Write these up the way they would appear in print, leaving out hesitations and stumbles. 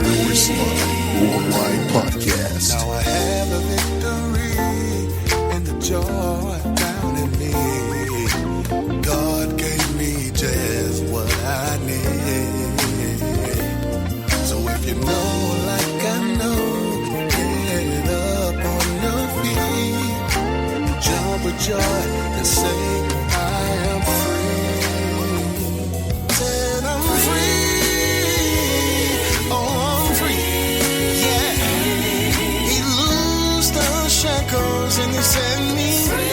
Jerry Slide Worldwide Podcast. Now I have a victory in the joy down in me. God gave me just what I need. So if you know like I know, get up on your feet, jump with joy and say, I am free. Said I'm free. Oh, I'm free. Yeah. He loosed the shackles and he set me free.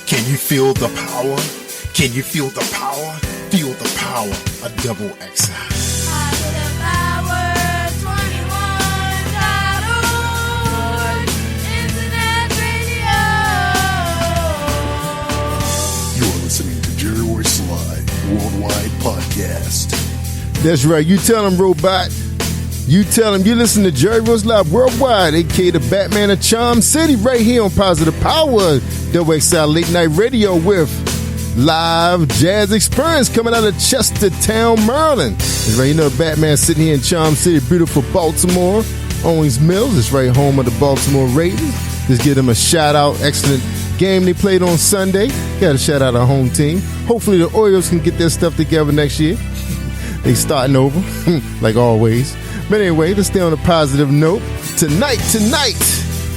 Can you feel the power? Can you feel the power? Feel the power of Double XI. Positive Power 21.org Internet Radio. You're listening to Jerry Roy Slide Worldwide Podcast. That's right. You tell him, Robot. You tell him you listen to Jerry Roy Slide Worldwide, a.k.a. the Batman of Charm City, right here on Positive Power, Double XI Late Night Radio with live jazz experience coming out of Chestertown, Maryland. It's right, you know, Batman sitting here in Charm City, beautiful Baltimore, Owings Mills. It's right home of the Baltimore Ravens. Just give them a shout out. Excellent game they played on Sunday. Got to shout out our home team. Hopefully the Orioles can get their stuff together next year. They starting over, like always. But anyway, let's stay on a positive note. Tonight,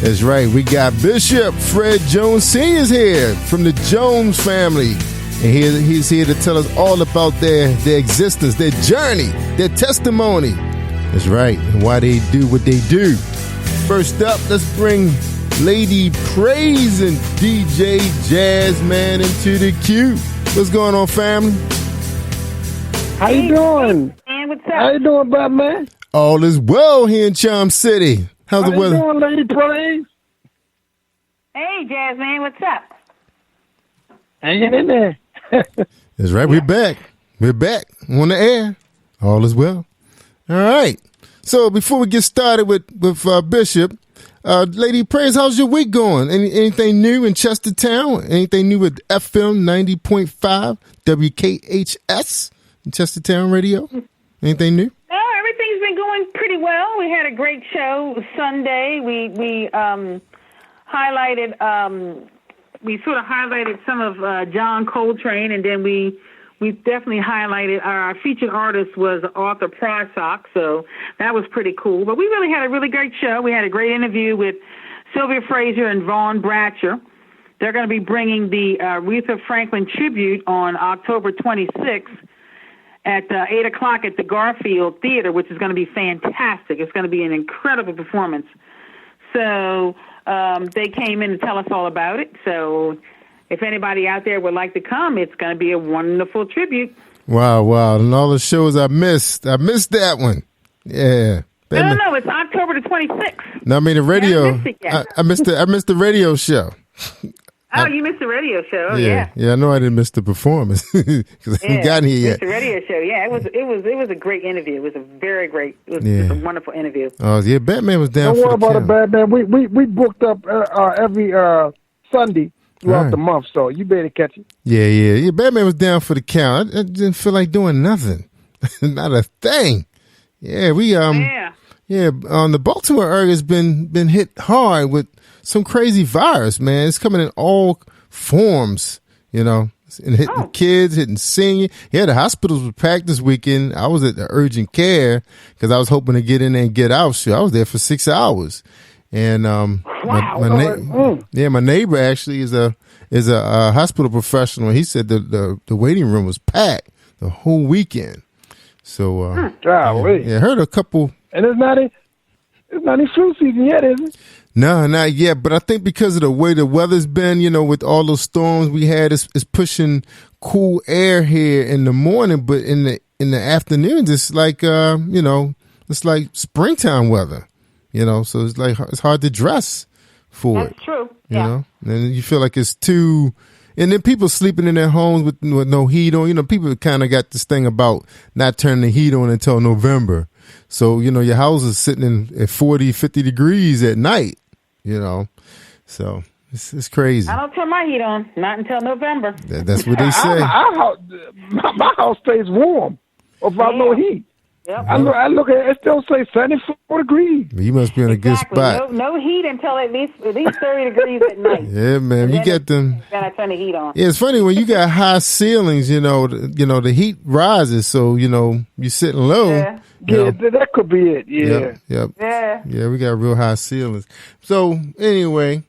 that's right, we got Bishop Fred Jones Sr. here from the Jones family. And he's here to tell us all about their existence, their journey, their testimony. That's right, and why they do what they do. First up, let's bring Lady Praise and DJ Jazzman into the queue. What's going on, family? How you doing? Man, what's up? How you doing, Batman? All is well here in Charm City. How's the weather? How you doing, Lady Praise? Hey, Jazz Man, what's up? Hanging in there. That's right, we're back. We're back on the air. All is well. All right. So before we get started with Bishop, Lady Praise, how's your week going? Anything new in Chestertown? Anything new with FM 90.5 WKHS in Chestertown Radio? Anything new? No, everything's been going pretty well. We had a great show Sunday. We highlighted we sort of highlighted some of John Coltrane, and then we definitely highlighted our featured artist was Arthur Prysock, so that was pretty cool. But we really had a really great show. We had a great interview with Sylvia Fraser and Vaughn Bratcher. They're going to be bringing the Aretha Franklin tribute on October 26th at 8 o'clock at the Garfield Theater, which is going to be fantastic. It's going to be an incredible performance. So they came in to tell us all about it. So if anybody out there would like to come, it's going to be a wonderful tribute. Wow. And all the shows I missed that one. Yeah. No, it's October the 26th. No, I mean the radio. Yeah, I missed the radio show. Oh, you missed the radio show. Oh, yeah. I know I didn't miss the performance because I haven't gotten here yet. The radio show. Yeah, it was a great interview. It was a very great. It was just a wonderful interview. Oh yeah, Batman was down. Don't for worry the about it, Batman. We booked up every Sunday throughout the month, so you better catch it. Yeah. Batman was down for the count. I didn't feel like doing nothing, not a thing. Yeah, the Baltimore area has been hit hard with some crazy virus, man. It's coming in all forms, you know, and hitting kids, hitting seniors. Yeah, the hospitals were packed this weekend. I was at the urgent care because I was hoping to get in there and get out. So I was there for 6 hours. And my neighbor actually is a hospital professional. He said the waiting room was packed the whole weekend. So I heard a couple. And it's not any flu season yet, is it? No, not yet. But I think because of the way the weather's been, you know, with all those storms we had, it's pushing cool air here in the morning. But in the afternoons, it's like it's like springtime weather. You know, so it's hard to dress for it. That's true. You know, and you feel like it's too. And then people sleeping in their homes with no heat on. You know, people kind of got this thing about not turning the heat on until November. So, you know, your house is sitting at 40, 50 degrees at night. So it's crazy. I don't turn my heat on, not until November. That's what they say. My house stays warm without no heat. Yep. I look at it still say 74 degrees. You must be in a good spot. No heat until at least 30 degrees at night. Yeah, man. You get them. Then I turn the heat on. Yeah, it's funny when you got high ceilings. The heat rises, so you're sitting low. Yeah. That could be it. Yeah. Yep. Yeah. Yeah, we got real high ceilings. So anyway,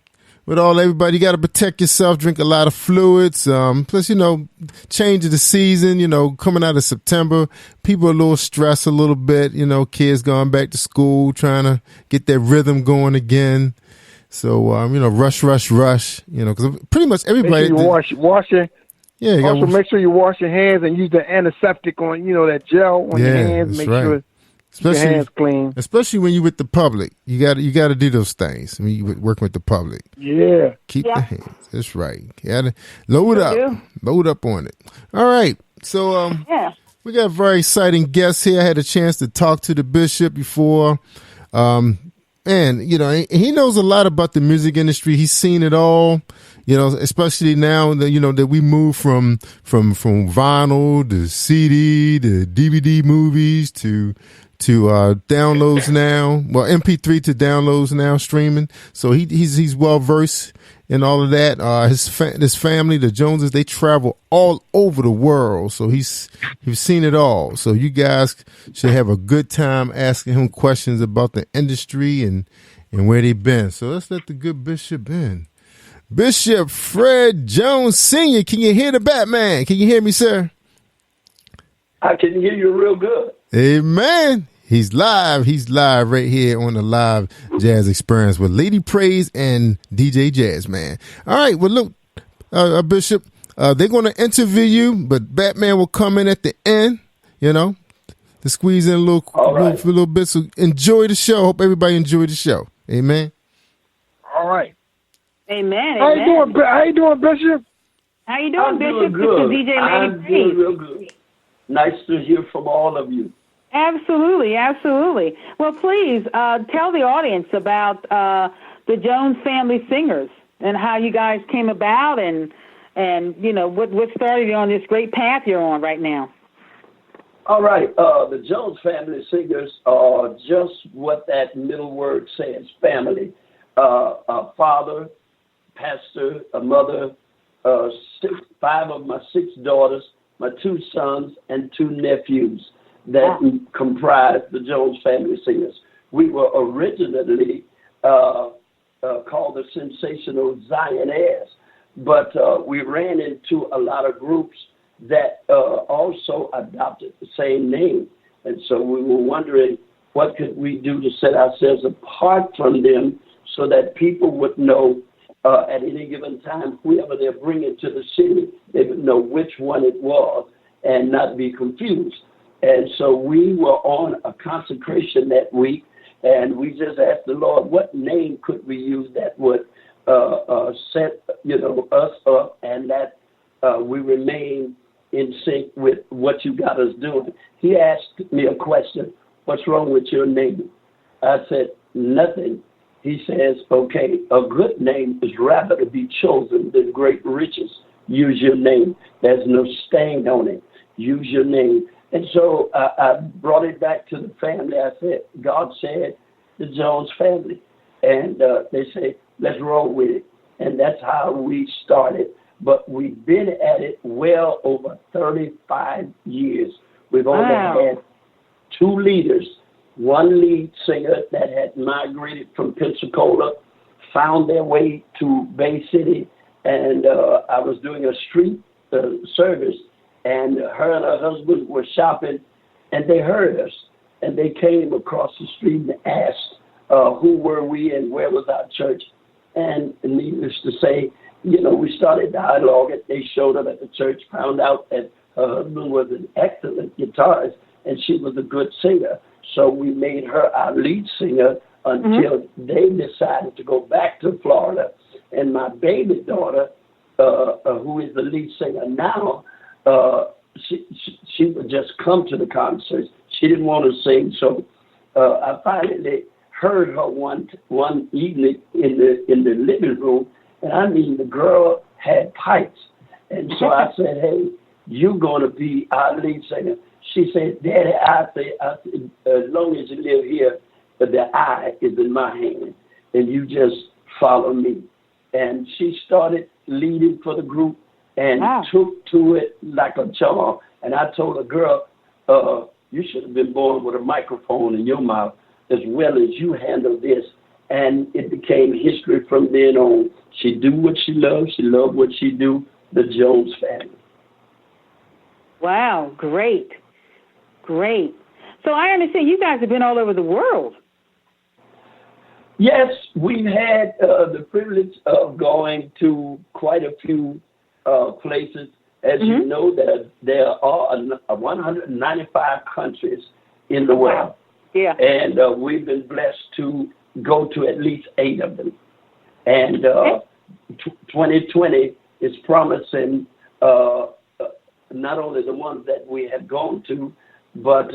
with everybody, you got to protect yourself. Drink a lot of fluids. Plus, change of the season. Coming out of September, people are a little stressed a little bit. Kids going back to school, trying to get their rhythm going again. So rush. Because pretty much everybody. Make sure you wash your. Yeah. Also, make sure you wash your hands and use the antiseptic on that gel on your hands. Make sure. Your hands clean. Especially when you're with the public. You got to do those things. I mean, you're working with the public. Yeah. Keep the hands. That's right. You got to load up. Load up on it. All right. So we got a very exciting guest here. I had a chance to talk to the bishop before. And, he knows a lot about the music industry. He's seen it all. Especially now that that we move from vinyl to CD to DVD movies to downloads now. Well, MP3 to downloads now, streaming. So he's well versed in all of that. His family, the Joneses, they travel all over the world. So he's seen it all. So you guys should have a good time asking him questions about the industry and where they've been. So let's let the good bishop in. Bishop Fred Jones Sr., can you hear the Batman? Can you hear me, sir? I can hear you real good. Amen. He's live. He's live right here on the Live Jazz Experience with Lady Praise and DJ Jazz, man. All right. Well, look, Bishop, they're going to interview you, but Batman will come in at the end, to squeeze in a little bit. So enjoy the show. Hope everybody enjoyed the show. Amen. All right. Amen. How you doing, Bishop? How you doing, I'm Bishop? doing good. This is DJ I'm Lady doing Praise. real good. Nice to hear from all of you. Absolutely. Well, please tell the audience about the Jones Family Singers and how you guys came about and what started you on this great path you're on right now. All right. The Jones Family Singers are just what that middle word says, family. A father, pastor, a mother, 5 of my 6 daughters, my 2 sons, and 2 nephews that comprise the Jones Family Singers. We were originally called the Sensational Zionaires, but we ran into a lot of groups that also adopted the same name. And so we were wondering, what could we do to set ourselves apart from them so that people would know at any given time, whoever they're bringing to the city, they would know which one it was and not be confused. And so we were on a consecration that week, and we just asked the Lord, what name could we use that would set us up and that we remain in sync with what you got us doing. He asked me a question, what's wrong with your name? I said, nothing. He says, okay, a good name is rather to be chosen than great riches. Use your name. There's no stain on it. Use your name. And so I brought it back to the family. I said, God said, the Jones family. And they say, let's roll with it. And that's how we started. But we've been at it well over 35 years. We've only had 2 leaders. One lead singer that had migrated from Pensacola, found their way to Bay City, and I was doing a street service, and her and her husband were shopping, and they heard us, and they came across the street and asked who were we and where was our church. And needless to say, we started dialogue, and they showed up at the church, found out that her husband was an excellent guitarist, and she was a good singer. So we made her our lead singer until they decided to go back to Florida. And my baby daughter, who is the lead singer now, she would just come to the concerts. She didn't want to sing, so I finally heard her one evening in the living room, and I mean the girl had pipes, and so I said, "Hey, you're going to be our lead singer." She said, "Daddy," I said, "as long as you live here, the eye is in my hand, and you just follow me." And she started leading for the group and took to it like a charm. And I told her, "Girl, you should have been born with a microphone in your mouth as well as you handle this." And it became history from then on. She do what she loves. She loved what she do. The Jones family. Wow, great. So I understand you guys have been all over the world. Yes, we've had the privilege of going to quite a few places. As you know, there are 195 countries in the world. Yeah. And we've been blessed to go to at least 8 of them. And 2020 is promising not only the ones that we have gone to, but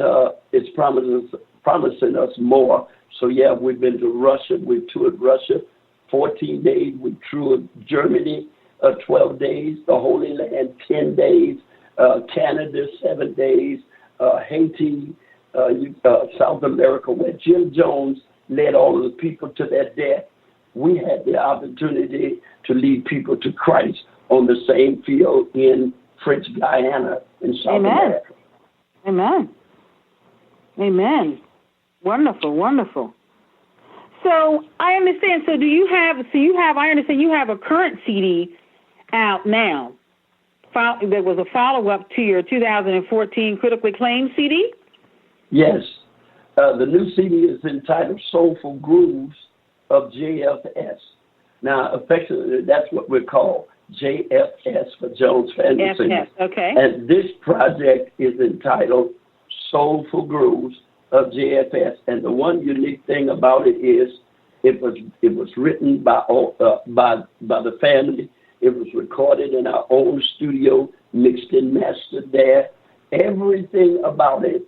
it's promising us more. So, yeah, we've been to Russia. We've toured Russia 14 days. We toured Germany 12 days, the Holy Land 10 days, Canada 7 days, Haiti, South America, where Jim Jones led all of the people to their death. We had the opportunity to lead people to Christ on the same field in French Guiana in South America. Amen. Wonderful. So I understand. So I understand you have a current CD out now. There was a follow-up to your 2014 critically acclaimed CD? Yes. The new CD is entitled Soulful Grooves of JFS. Now, affectionately, that's what we call JFS for Jones Family Singers. Okay. And this project is entitled Soulful Grooves of JFS. And the one unique thing about it is it was written by the family. It was recorded in our own studio, mixed and mastered there. Everything about it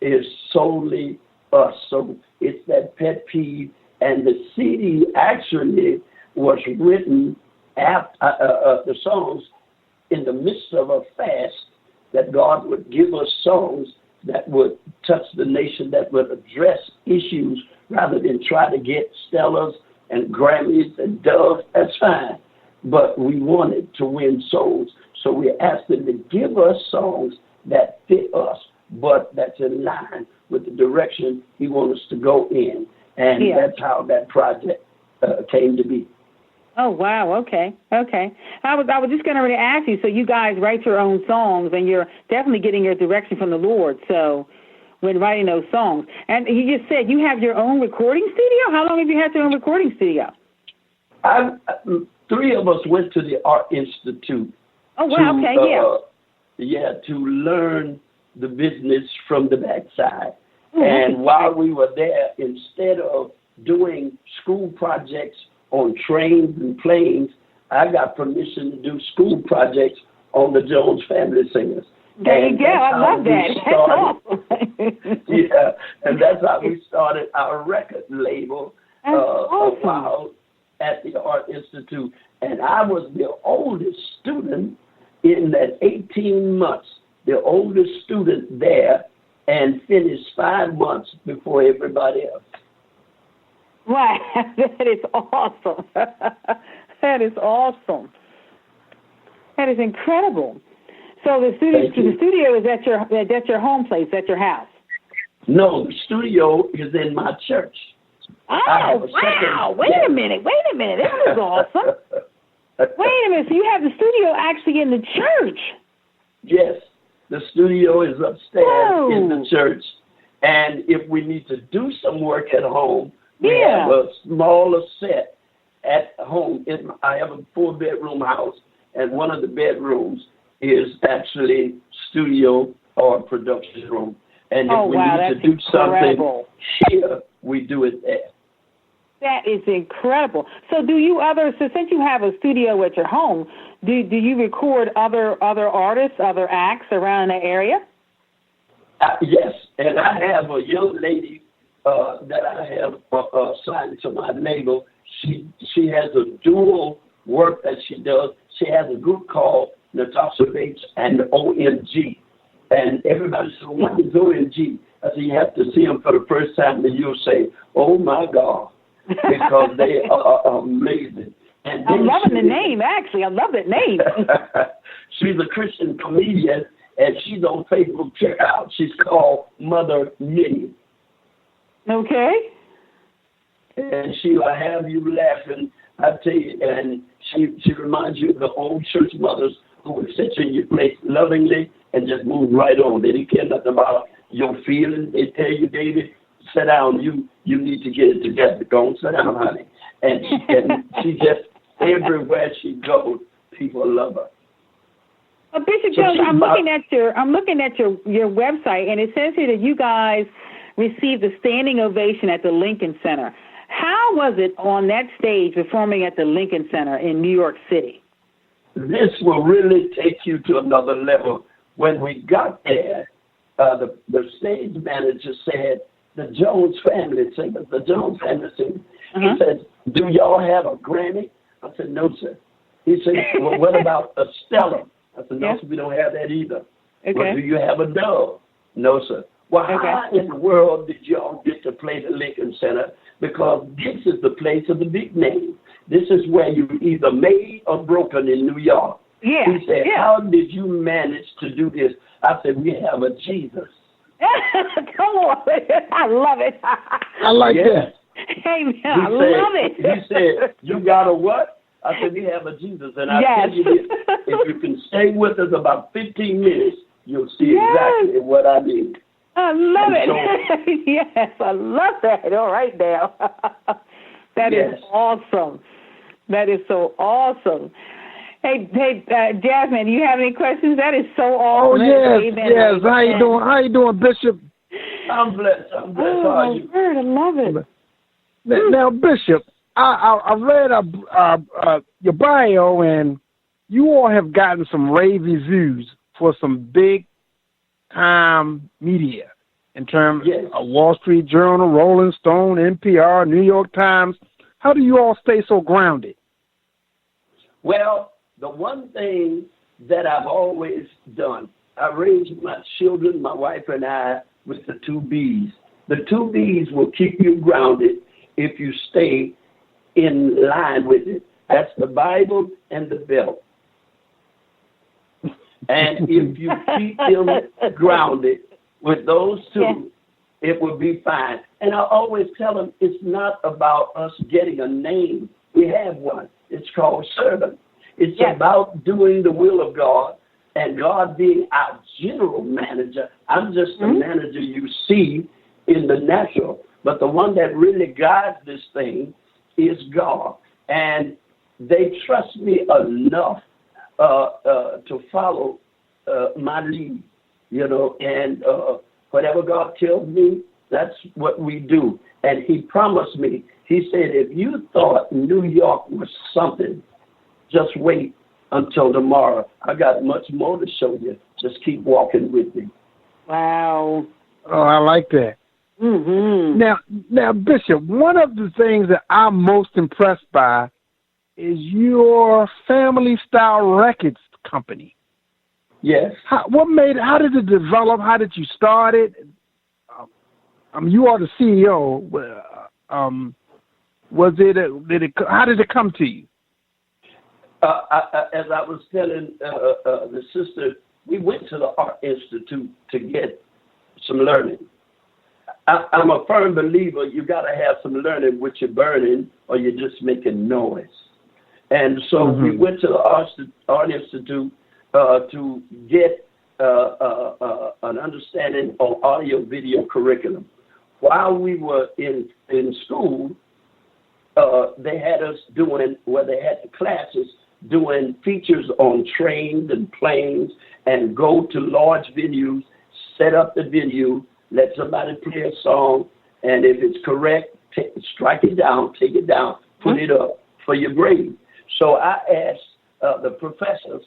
is solely us. So it's that pet peeve. And the CD actually was written after the songs in the midst of a fast, that God would give us songs that would touch the nation, that would address issues rather than try to get Stellas and Grammys and Doves. That's fine. But we wanted to win souls. So we asked them to give us songs that fit us, but that's in line with the direction he wants us to go in. And that's how that project came to be. Oh, wow. Okay. I was just going to ask you, so you guys write your own songs, and you're definitely getting your direction from the Lord, so when writing those songs. And you just said you have your own recording studio? How long have you had your own recording studio? 3 of us went to the Art Institute. Oh, wow. To learn the business from the backside. And while we were there, instead of doing school projects on trains and planes, I got permission to do school projects on the Jones Family Singers. There you go. I love that. That's awesome. Yeah, and that's how we started our record label awesome. a while at the Art Institute. And I was the oldest student in that 18 months, the oldest student there, and finished 5 months before everybody else. Wow, that is awesome. That is awesome. That is incredible. So the studio is at your home place, at your house? No, the studio is in my church. Oh, wow. Wait a minute. That was awesome. Wait a minute. So you have the studio actually in the church? Yes. The studio is upstairs in the church. And if we need to do some work at home, we have a smaller set at home. I have a 4-bedroom house, and one of the bedrooms is actually studio or production room. And if we need to do something here, we do it there. That is incredible. So since you have a studio at your home, do you record other artists, other acts around the area? Yes, and I have a young lady that I have assigned to my neighbor, she has a dual work that she does. She has a group called Natasha Bates and OMG. And everybody said, what is OMG? I said, you have to see them for the first time and you'll say, oh my God, because they are amazing. And I'm loving the name, actually. I love that name. She's a Christian comedian, and she's on Facebook. Check her out. She's called Mother Minnie. Okay. And she will have you laughing, I tell you, and she reminds you of the old church mothers who would sit you in your place lovingly and just move right on. They didn't care nothing about your feelings. They tell you, baby, sit down. You need to get it together. Go on, sit down, honey. And she just, everywhere she goes, people love her. Bishop Jones, I'm looking at your website, and it says here that you guys received a standing ovation at the Lincoln Center. How was it on that stage performing at the Lincoln Center in New York City? This will really take you to another level. When we got there, the stage manager said, the Jones family singers, he said, do y'all have a Grammy? I said, no, sir. He said, well, what about a Stellar? I said, no, sir, we don't have that either. Okay. Well, do you have a Dove? No, sir. Well, how in the world did y'all get to play the Lincoln Center? Because this is the place of the big name. This is where you either made or broken in New York. Yeah. He said, how did you manage to do this? I said, we have a Jesus. Come on. I love it. I like that. Hey, man, I love it. He said, you got a what? I said, we have a Jesus. And I tell you this, if you can stay with us about 15 minutes, you'll see exactly what I mean. I love it. Yes, I love that. All right now. That is awesome. That is so awesome. Hey, Jasmine, do you have any questions? That is so awesome. Oh, yes. How you doing, Bishop? I'm blessed. Oh, my word, I love it. Now, Bishop, I read your bio, and you all have gotten some rave reviews for some big time media in terms of Wall Street Journal, Rolling Stone, NPR, New York Times. How do you all stay so grounded? Well, the one thing that I've always done, I raised my children, my wife and I, with the 2 B's. The 2 B's will keep you grounded if you stay in line with it. That's the Bible and the belt. And if you keep them grounded with those 2, it will be fine. And I always tell them it's not about us getting a name. We have one. It's called servant. It's about doing the will of God and God being our general manager. I'm just the manager you see in the natural. But the one that really guides this thing is God. And they trust me enough to follow my lead, and whatever God tells me, that's what we do. And he promised me, he said, if you thought New York was something, just wait until tomorrow. I got much more to show you. Just keep walking with me. Wow. Oh, I like that. Mm-hmm. Now, Bishop, one of the things that I'm most impressed by is your family-style records company. Yes. How did it develop? How did you start it? You are the CEO. How did it come to you? As I was telling the sister, we went to the Art Institute to get some learning. I'm a firm believer you got to have some learning with your burning or you're just making noise. And so we went to the Art Institute to get an understanding of audio-video curriculum. While we were in school, they had us they had classes doing features on trains and planes and go to large venues, set up the venue, let somebody play a song, and if it's correct, strike it down, take it down, put it up for your grade. So I asked the professors,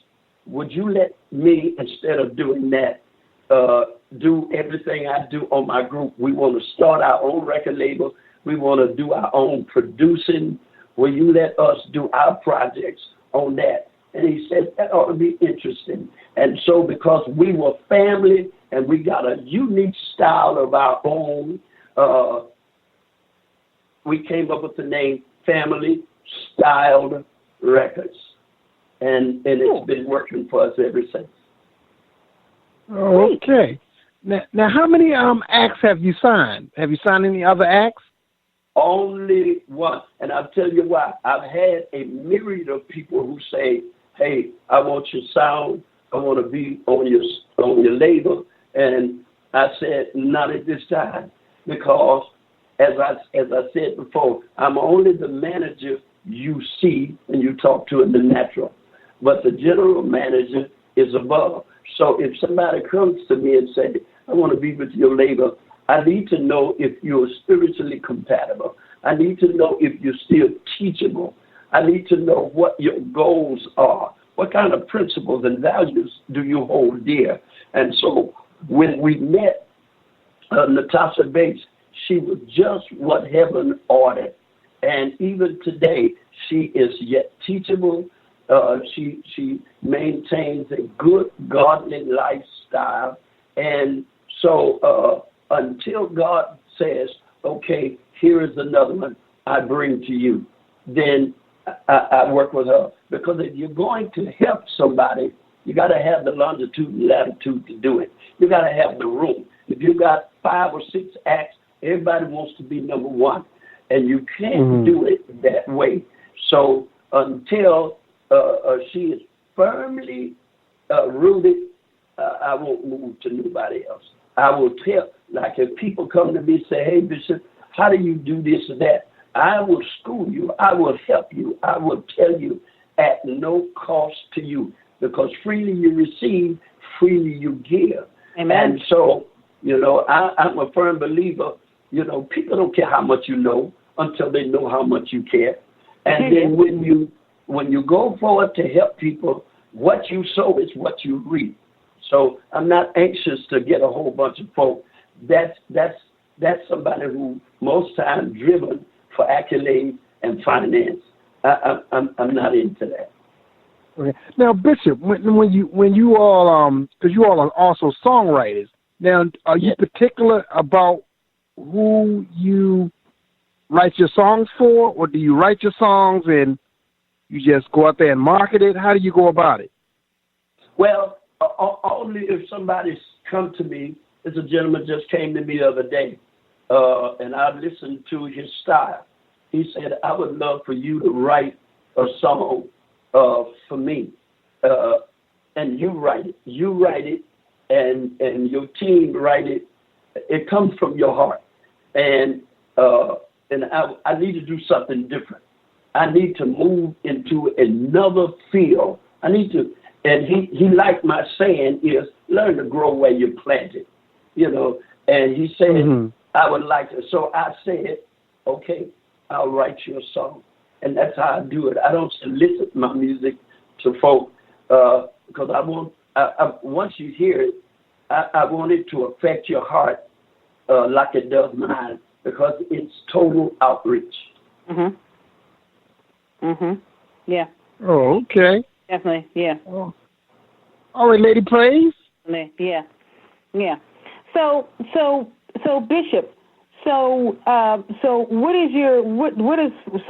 would you let me, instead of doing that, do everything I do on my group. We want to start our own record label. We want to do our own producing. Will you let us do our projects on that? And he said, that ought to be interesting. And so because we were family and we got a unique style of our own, we came up with the name Family Styled Records. And it's been working for us ever since. Okay. Now, how many acts have you signed? Have you signed any other acts? Only one. And I'll tell you why. I've had a myriad of people who say, hey, I want your sound. I want to be on your label. And I said, not at this time. Because, as I said before, I'm only the manager you see and you talk to in the natural. But the general manager is above. So if somebody comes to me and says, I want to be with your label, I need to know if you're spiritually compatible. I need to know if you're still teachable. I need to know what your goals are. What kind of principles and values do you hold dear? And so when we met Natasha Bates, she was just what heaven ordered. And even today, she is yet teachable. She maintains a good, godly lifestyle. And so until God says, okay, here is another one I bring to you, then I work with her. Because if you're going to help somebody, you got to have the longitude and latitude to do it. You got to have the room. If you got 5 or 6 acts, everybody wants to be number one. And you can't do it that way. So until she is firmly rooted, I won't move to nobody else. I will tell, like if people come to me and say, hey, Bishop, how do you do this or that? I will school you. I will help you. I will tell you at no cost to you. Because freely you receive, freely you give. Amen. And so, I'm a firm believer, people don't care how much you know until they know how much you care. And then when you go forward to help people, what you sow is what you reap. So I'm not anxious to get a whole bunch of folk. That's somebody who most times driven for accolade and finance. I'm not into that. Okay. Now, Bishop, when you all because you all are also songwriters. Now, are you particular about who you write your songs for, or do you write your songs and you just go out there and market it? How do you go about it? Well, only if somebody's come to me. As a gentleman just came to me the other day, and I listened to his style. He said, I would love for you to write a song for me. And you write it. You write it, and your team write it. It comes from your heart. And I need to do something different. I need to move into another field. I need to, and he liked my saying is, learn to grow where you're planted, and he said, I would like to. So I said, okay, I'll write you a song. And that's how I do it. I don't solicit my music to folk because I want, once you hear it, I want it to affect your heart like it does mine, because it's total outreach. Yeah. Oh, okay. Definitely. Yeah. Oh. All right, Lady Praise. Yeah. Yeah. So Bishop. So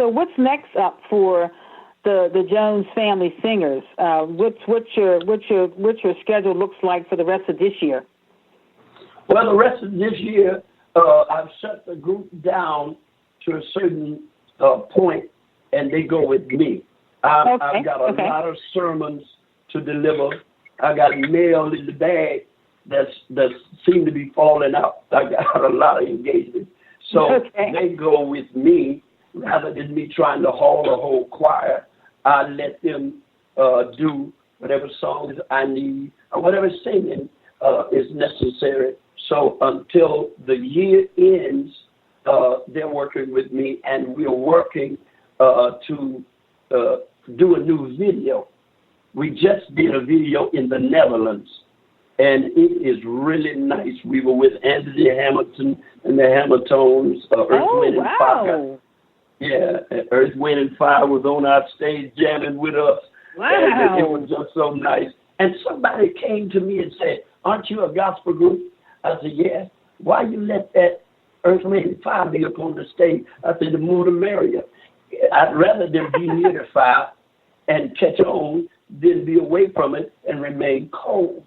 what's next up for the Jones Family Singers? What's your schedule looks like for the rest of this year? Well, the rest of this year, I've shut the group down to a certain point, and they go with me. I've got a lot of sermons to deliver. I got mail in the bag that seem to be falling out. I got a lot of engagement. So they go with me rather than me trying to haul a whole choir. I let them do whatever songs I need or whatever singing is necessary. So until the year ends, they're working with me, and we're working to do a new video. We just did a video in the Netherlands, and it is really nice. We were with Anthony Hamilton and the Hamiltones, Earth, Wind, and Fire. Yeah, Earth, Wind, and Fire was on our stage jamming with us. Wow. And it was just so nice. And somebody came to me and said, "Aren't you a gospel group?" I said, "Yeah." "Why you let that Earth, Wind, and Fire be up on the stage?" I said, "The more the merrier. I'd rather them be near the fire and catch on than be away from it and remain cold."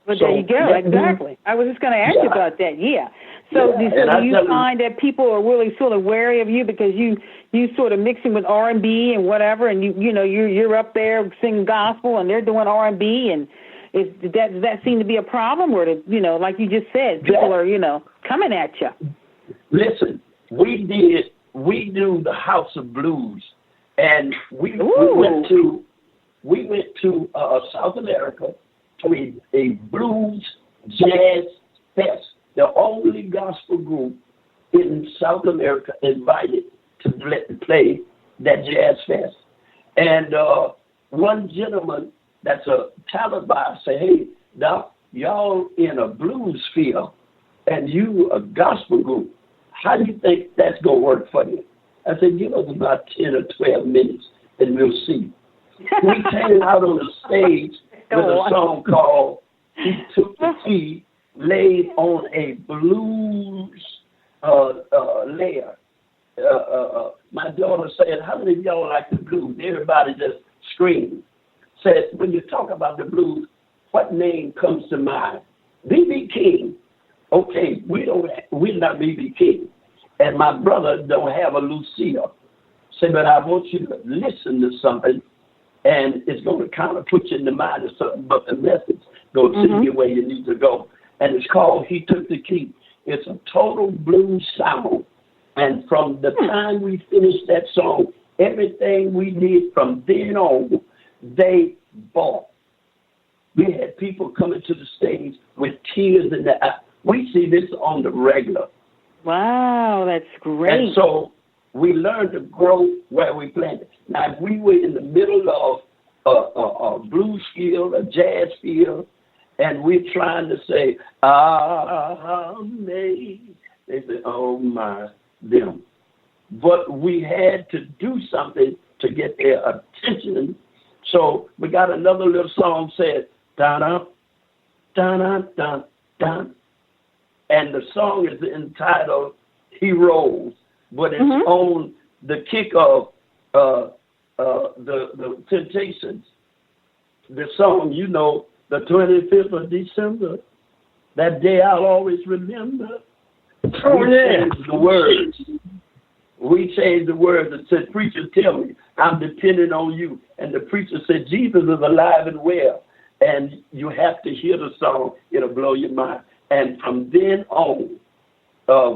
Well, there you go. Exactly. I was just going to ask you about that. Yeah. So do you find that people are really sort of wary of you because you sort of mixing with R&B and whatever, and you're up there singing gospel and they're doing R&B, and does that seem to be a problem, or like you just said, people are coming at you? Listen, we do the House of Blues, and we went to South America to a blues jazz fest, the only gospel group in South America invited to play that jazz fest. And one gentleman that's a talent buyer said, "Hey, Doc, y'all in a blues field and you a gospel group. How do you think that's going to work for you?" I said, "Give us about 10 or 12 minutes and we'll see." We came out on the stage with a song called "He Took the Key," laid on a blues layer. My daughter said, "How many of y'all like the blues?" Everybody just screamed. Said, "When you talk about the blues, what name comes to mind?" B.B. King. Okay, we're not B.B. King. And my brother don't have a Lucille. Say, but I want you to listen to something, and it's going to kind of put you in the mind of something, but the message goes to you where you need to go. And it's called "He Took the Key." It's a total blues sound. And from the time we finished that song, everything we did from then on, they bought. We had people coming to the stage with tears in their eyes. We see this on the regular. Wow, that's great. And so we learned to grow where we planted. Now, if we were in the middle of a blues field, a jazz field, and we're trying to say, "Amen," they say, "Oh, my, them." But we had to do something to get their attention. So we got another little song said, "Da-da, da-da, da, da." And the song is entitled "He Rose," but it's on the kick of the Temptations. The song, the 25th of December, that day I'll always remember. Changed the words. We changed the words and said, "Preacher, tell me, I'm depending on you." And the preacher said, "Jesus is alive and well, and you have to hear the song. It'll blow your mind." And from then on,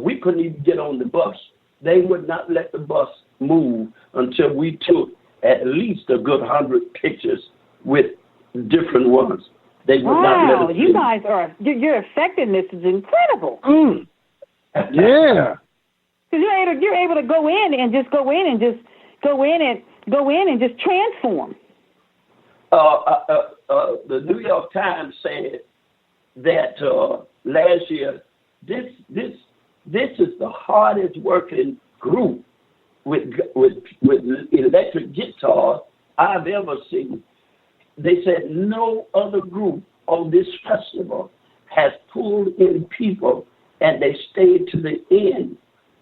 we couldn't even get on the bus. They would not let the bus move until we took at least a good 100 pictures with different ones. They would not let us. You guys your effectiveness is incredible. Yeah. Because you're able to go in and just transform. The New York Times said that last year, this is the hardest working group with electric guitars I've ever seen. They said no other group on this festival has pulled in people and they stayed to the end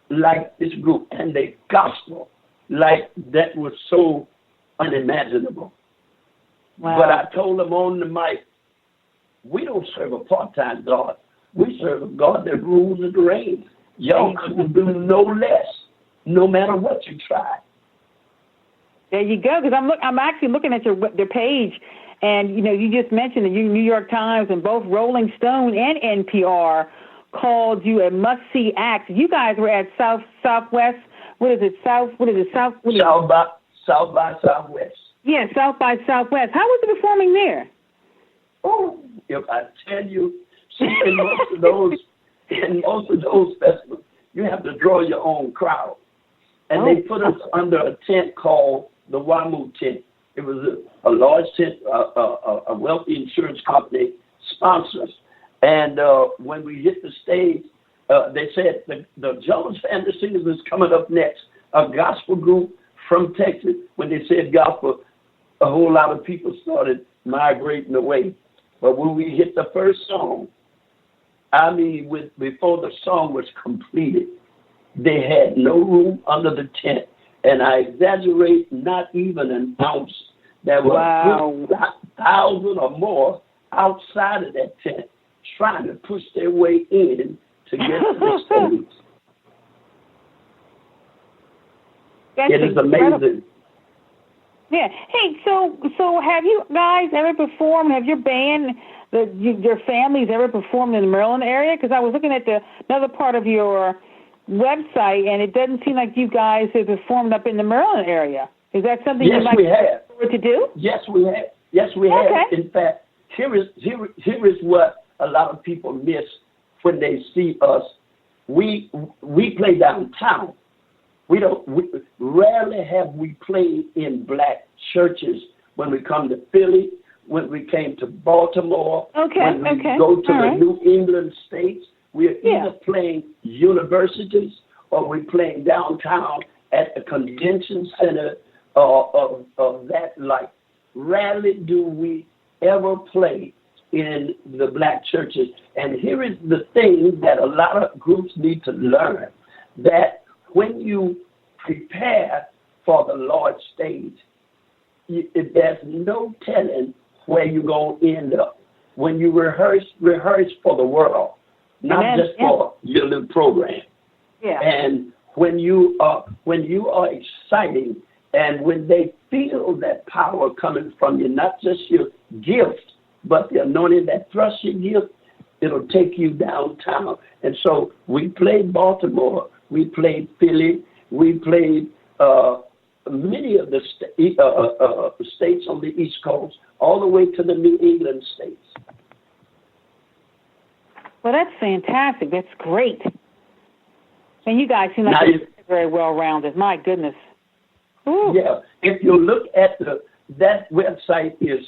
like this group, and they gospel like that was so unimaginable. Wow. But I told them on the mic, we don't serve a part-time God. We serve a God that rules and reigns. Y'all couldn't do no less, no matter what you try. There you go. Because I'm actually looking at their page, and you just mentioned the New York Times and both Rolling Stone and NPR called you a must-see act. You guys were at Southwest. South by Southwest. Yeah, South by Southwest. How was the performing there? Oh, if I tell you, see, in most of those festivals, you have to draw your own crowd. And they put us under a tent called the WAMU tent. It was a large tent, a wealthy insurance company sponsors. And when we hit the stage, they said the Jones Family Singers is coming up next, a gospel group from Texas. When they said gospel, a whole lot of people started migrating away. But when we hit the first song, before the song was completed, they had no room under the tent. And I exaggerate, not even an ounce. There were 1,000 or more outside of that tent trying to push their way in to get to the stage. It is amazing. Yeah. Hey, so have you guys ever performed? Have your band, your families ever performed in the Maryland area? Because I was looking at another part of your website, and it doesn't seem like you guys have performed up in the Maryland area. Is that something you might look forward to do? Yes, we have. Yes, we have. In fact, here is what a lot of people miss when they see us. We play downtown. Rarely have we played in black churches. When we come to Philly, when we came to Baltimore, when we go to the New England states, we're either playing universities or we're playing downtown at the convention center of that life. Rarely do we ever play in the black churches. And here is the thing that a lot of groups need to learn, that when you prepare for the Lord's stage, there's no telling where you're going to end up. When you rehearse for the world, not just for your little program. Yeah. And when you are exciting, and when they feel that power coming from you, not just your gift, but the anointing that thrusts your gift, it'll take you downtown. And so we played Baltimore, we played Philly, we played many of the states on the East Coast, all the way to the New England states. Well, that's fantastic. That's great. And you guys seem like you're very well-rounded. My goodness. Ooh. Yeah. If you look at that website is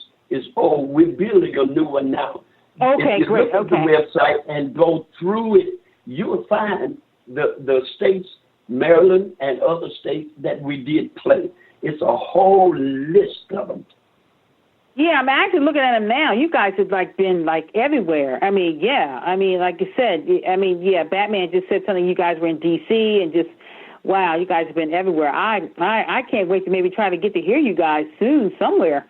old. We're building a new one now. Okay, if you great. look at the website and go through it, you will find the states, Maryland and other states that we did play. It's a whole list of them. Yeah, I'm actually looking at them now. You guys have been everywhere. I mean, like you said, Batman just said something. You guys were in D.C. and just, wow, you guys have been everywhere. I can't wait to maybe try to get to hear you guys soon somewhere.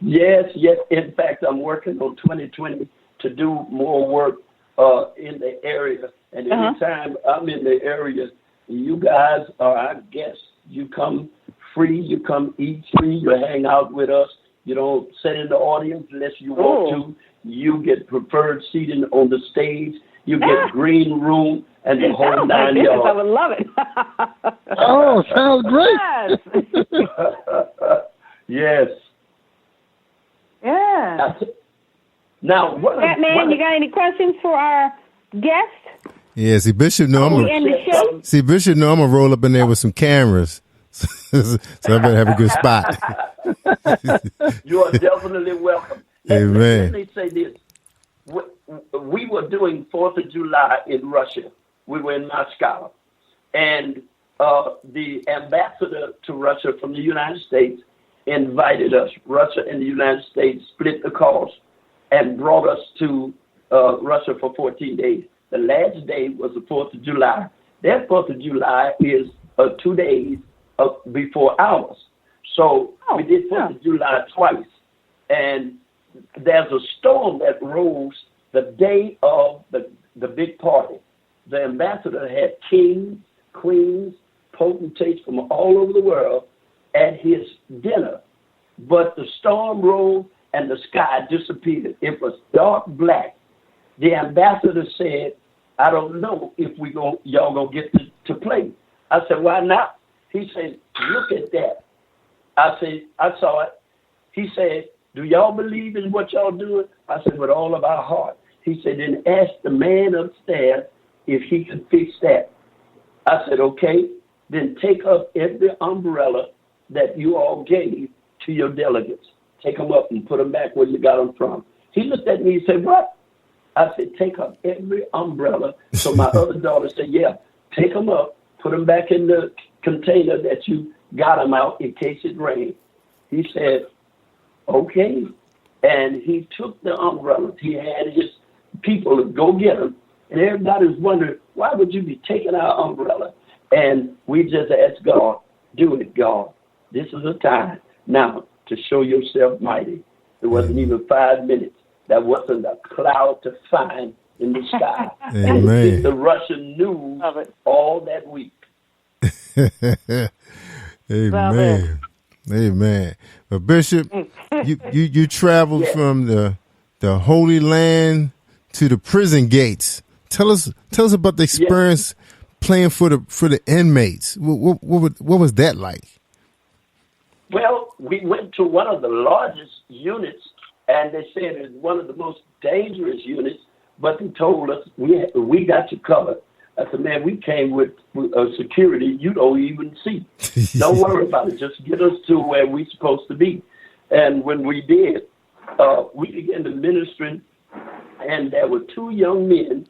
Yes. In fact, I'm working on 2020 to do more work in the area. And anytime I'm in the area, you guys are our guests. You come free. You come eat free. You hang out with us. You don't sit in the audience unless you want to. You get preferred seating on the stage. You get green room and the whole 9 yards. I would love it. Oh, sounds great. Yes. Yes. Yeah. Now, Batman, you got any questions for our guest? Yeah, see, Bishop know I'm gonna roll up in there with some cameras. So I better have a good spot. You are definitely welcome. Amen. Let me say this. We were doing 4th of July in Russia. We were in Moscow. And the ambassador to Russia from the United States invited us. Russia and the United States split the cost and brought us to Russia for 14 days. The last day was the 4th of July. Their 4th of July is 2 days before ours. So we did 4th of July twice. And there's a storm that rose the day of the big party. The ambassador had kings, queens, potentates from all over the world at his dinner. But the storm rose and the sky disappeared. It was dark black. The ambassador said, I don't know if y'all gonna get to play. I said, why not? He said, look at that. I said, I saw it. He said, do y'all believe in what y'all doing? I said, with all of our heart. He said, then ask the man upstairs if he can fix that. I said, okay, then take up every umbrella that you all gave to your delegates. Take them up and put them back where you got them from. He looked at me and said, what? I said, take up every umbrella. So my other daughter said, yeah, take them up, put them back in the container that you got them out in case it rained. He said, okay. And he took the umbrellas. He had his people to go get them. And everybody's wondering, why would you be taking our umbrella? And we just asked God, do it, God. This is the time now to show yourself mighty. It wasn't even 5 minutes. That wasn't a cloud to find in the sky. Amen. The Russian news all that week. Amen. Amen. But Bishop, you traveled from the Holy Land to the prison gates. Tell us about the experience playing for the inmates. What was that like? Well, we went to one of the largest units, and they said it's one of the most dangerous units. But they told us we got you covered. I said, man, we came with security you don't even see. Don't worry about it. Just get us to where we're supposed to be. And when we did, we began to minister, and there were 2 young men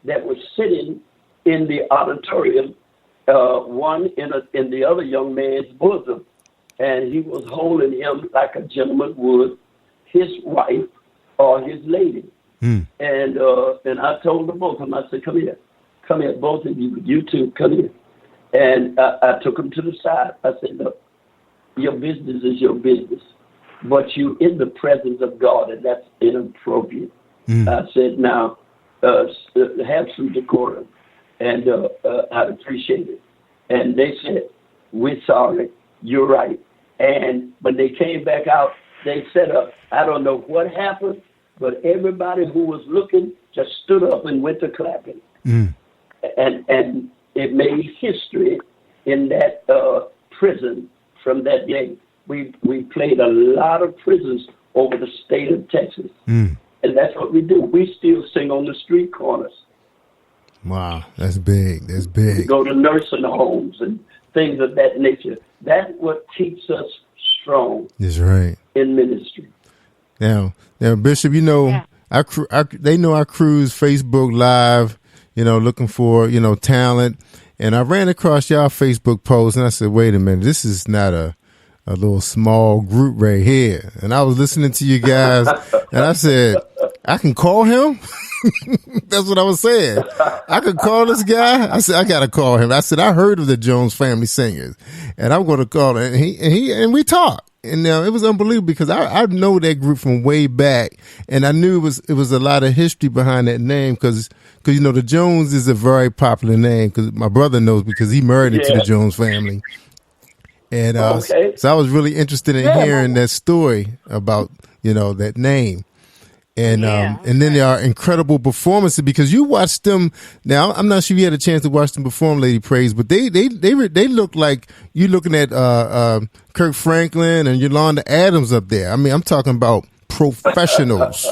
that were sitting in the auditorium, one in the other young man's bosom. And he was holding him like a gentleman would his wife or his lady. And I told them both of them, I said, come here, both of you two, come here. And I took them to the side. I said, look, your business is your business, but you in the presence of God, and that's inappropriate. I said, now, have some decorum, and I'd appreciate it. And they said, we're sorry, you're right. And when they came back out, they set up. I don't know what happened, but everybody who was looking just stood up and went to clapping. And it made history in that prison from that day. We played a lot of prisons over the state of Texas. And that's what we do. We still sing on the street corners. Wow, that's big. That's big. We go to nursing homes and things of that nature. That's what keeps us strong. That's right. In ministry. Now, Bishop, you know, they know I cruise Facebook Live, you know, looking for, you know, talent. And I ran across y'all Facebook post, and I said, wait a minute, this is not a little small group right here. And I was listening to you guys, and I said, I can call him? That's what I was saying. I could call this guy. I said, I got to call him. I said, I heard of the Jones Family Singers, and I'm going to call him. And we talked. And it was unbelievable because I know that group from way back, and I knew it was a lot of history behind that name because you know the Jones is a very popular name because my brother knows because he married into the Jones family, and so I was really interested in hearing that story about that name, and then there are incredible performances because you watched them. Now I'm not sure if you had a chance to watch them perform, Lady Praise, but they look like you looking at Kirk Franklin and Yolanda Adams up there. I mean, I'm talking about professionals,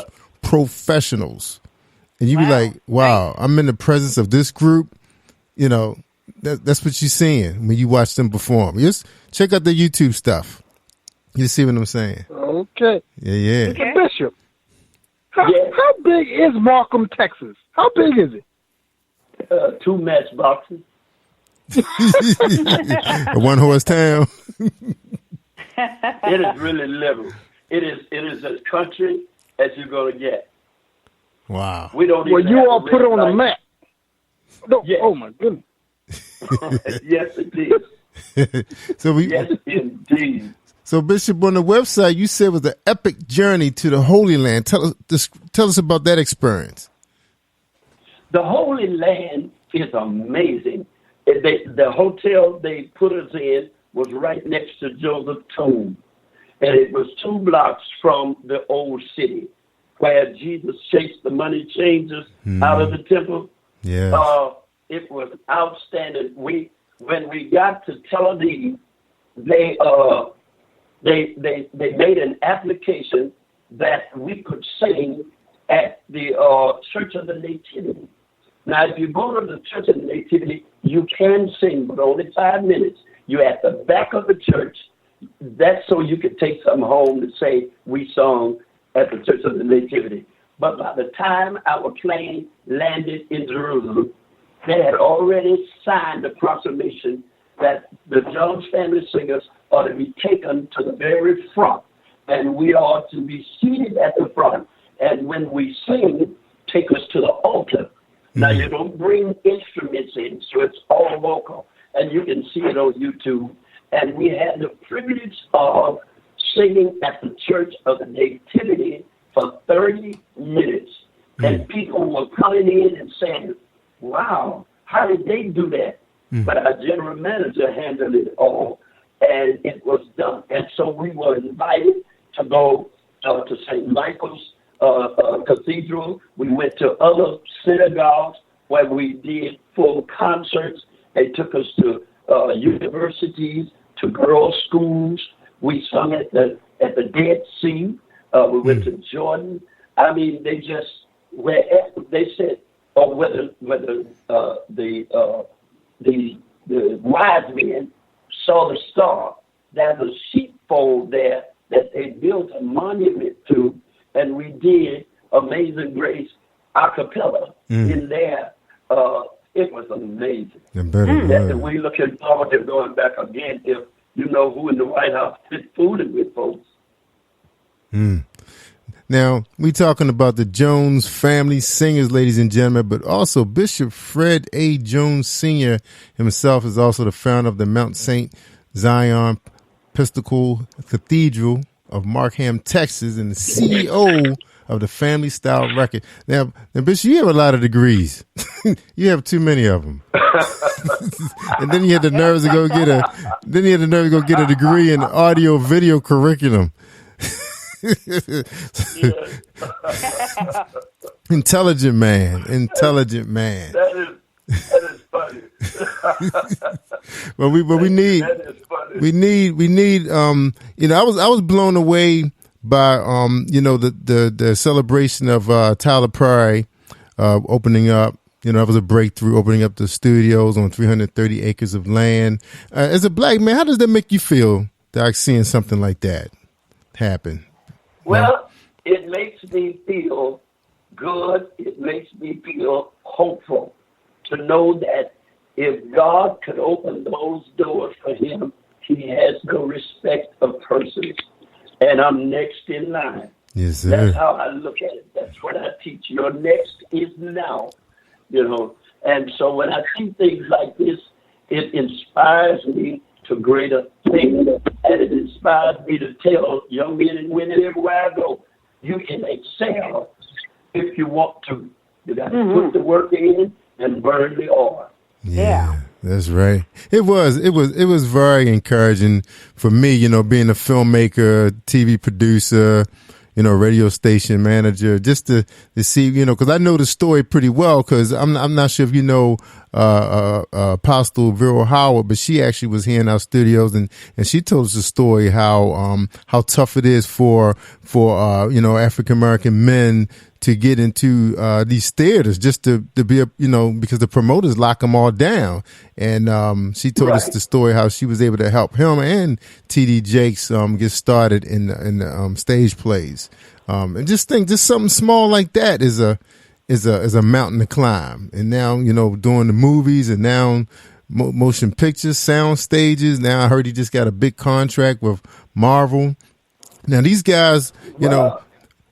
and you be like, wow, I'm in the presence of this group. That's what you're seeing when you watch them perform. Just check out the YouTube stuff. You see what I'm saying? Okay. Yeah. Okay. Bishop, how big is Markham, Texas? How big is it? 2 matchboxes. A 1-horse town. It is really liberal. It is as country as you're going to get. Wow. We don't. Well, you all put it on the map. No, yes. Oh my goodness. Yes, indeed. Yes, indeed. So, Bishop, on the website, you said it was an epic journey to the Holy Land. Tell us about that experience. The Holy Land is amazing. The hotel they put us in was right next to Joseph's tomb, and it was 2 blocks from the old city where Jesus chased the money changers out of the temple. Yeah. It was outstanding. When we got to Tel Aviv, they made an application that we could sing at the Church of the Nativity. Now, if you go to the Church of the Nativity, you can sing, but only 5 minutes. You're at the back of the church. That's so you could take something home to say we sung at the Church of the Nativity. But by the time our plane landed in Jerusalem, they had already signed a proclamation that the Jones Family Singers are to be taken to the very front, and we are to be seated at the front. And when we sing, take us to the altar. Now, you don't bring instruments in, so it's all vocal, and you can see it on YouTube. And we had the privilege of singing at the Church of the Nativity for 30 minutes. And people were coming in and saying, wow, how did they do that? But our general manager handled it all, and it was done. And so we were invited to go to St. Michael's Cathedral. We went to other synagogues where we did full concerts. They took us to universities, to girls' schools. We sung at the Dead Sea. We went to Jordan. I mean, they just they said, or whether the wise men saw the star. There's a sheepfold there that they built a monument to, and we did Amazing Grace a cappella in there. It was amazing. We're looking forward to going back again if you know who in the White House is fooling with folks. Now, we talking about the Jones Family Singers, ladies and gentlemen, but also Bishop Fred A. Jones Sr. himself is also the founder of the Mount St. Zion Episcopal Cathedral of Markham, Texas, and the CEO of the Family Style Record. Now, Bishop, you have a lot of degrees. You have too many of them. And then you had the nerves to go get a degree in audio video curriculum. Intelligent man. That is funny. But we need I was blown away by the celebration of Tyler Perry opening up. That was a breakthrough, opening up the studios on 330 acres of land. As a black man, how does that make you feel, Doc, seeing something like that happen? Well, it makes me feel good. It makes me feel hopeful to know that if God could open those doors for him, he has no respect of persons. And I'm next in line. Yes, sir. That's how I look at it. That's what I teach. Your next is now, And so when I see things like this, it inspires me to greater things. And it inspires me to tell young men and women everywhere I go, you can excel if you want to. You got to put the work in and burn the oil. Yeah, that's right. It was very encouraging for me, being a filmmaker, TV producer, radio station manager, just to see, because I know the story pretty well, because I'm not sure if you know Apostle Vera Howard, but she actually was here in our studios, and she told us the story how tough it is for African American men to get into these theaters, just to be because the promoters lock them all down. And she told us the story how she was able to help him and T.D. Jakes get started in the stage plays. And just something small like that is a mountain to climb. And now doing the movies, and now motion pictures, sound stages. Now I heard he just got a big contract with Marvel. Now these guys,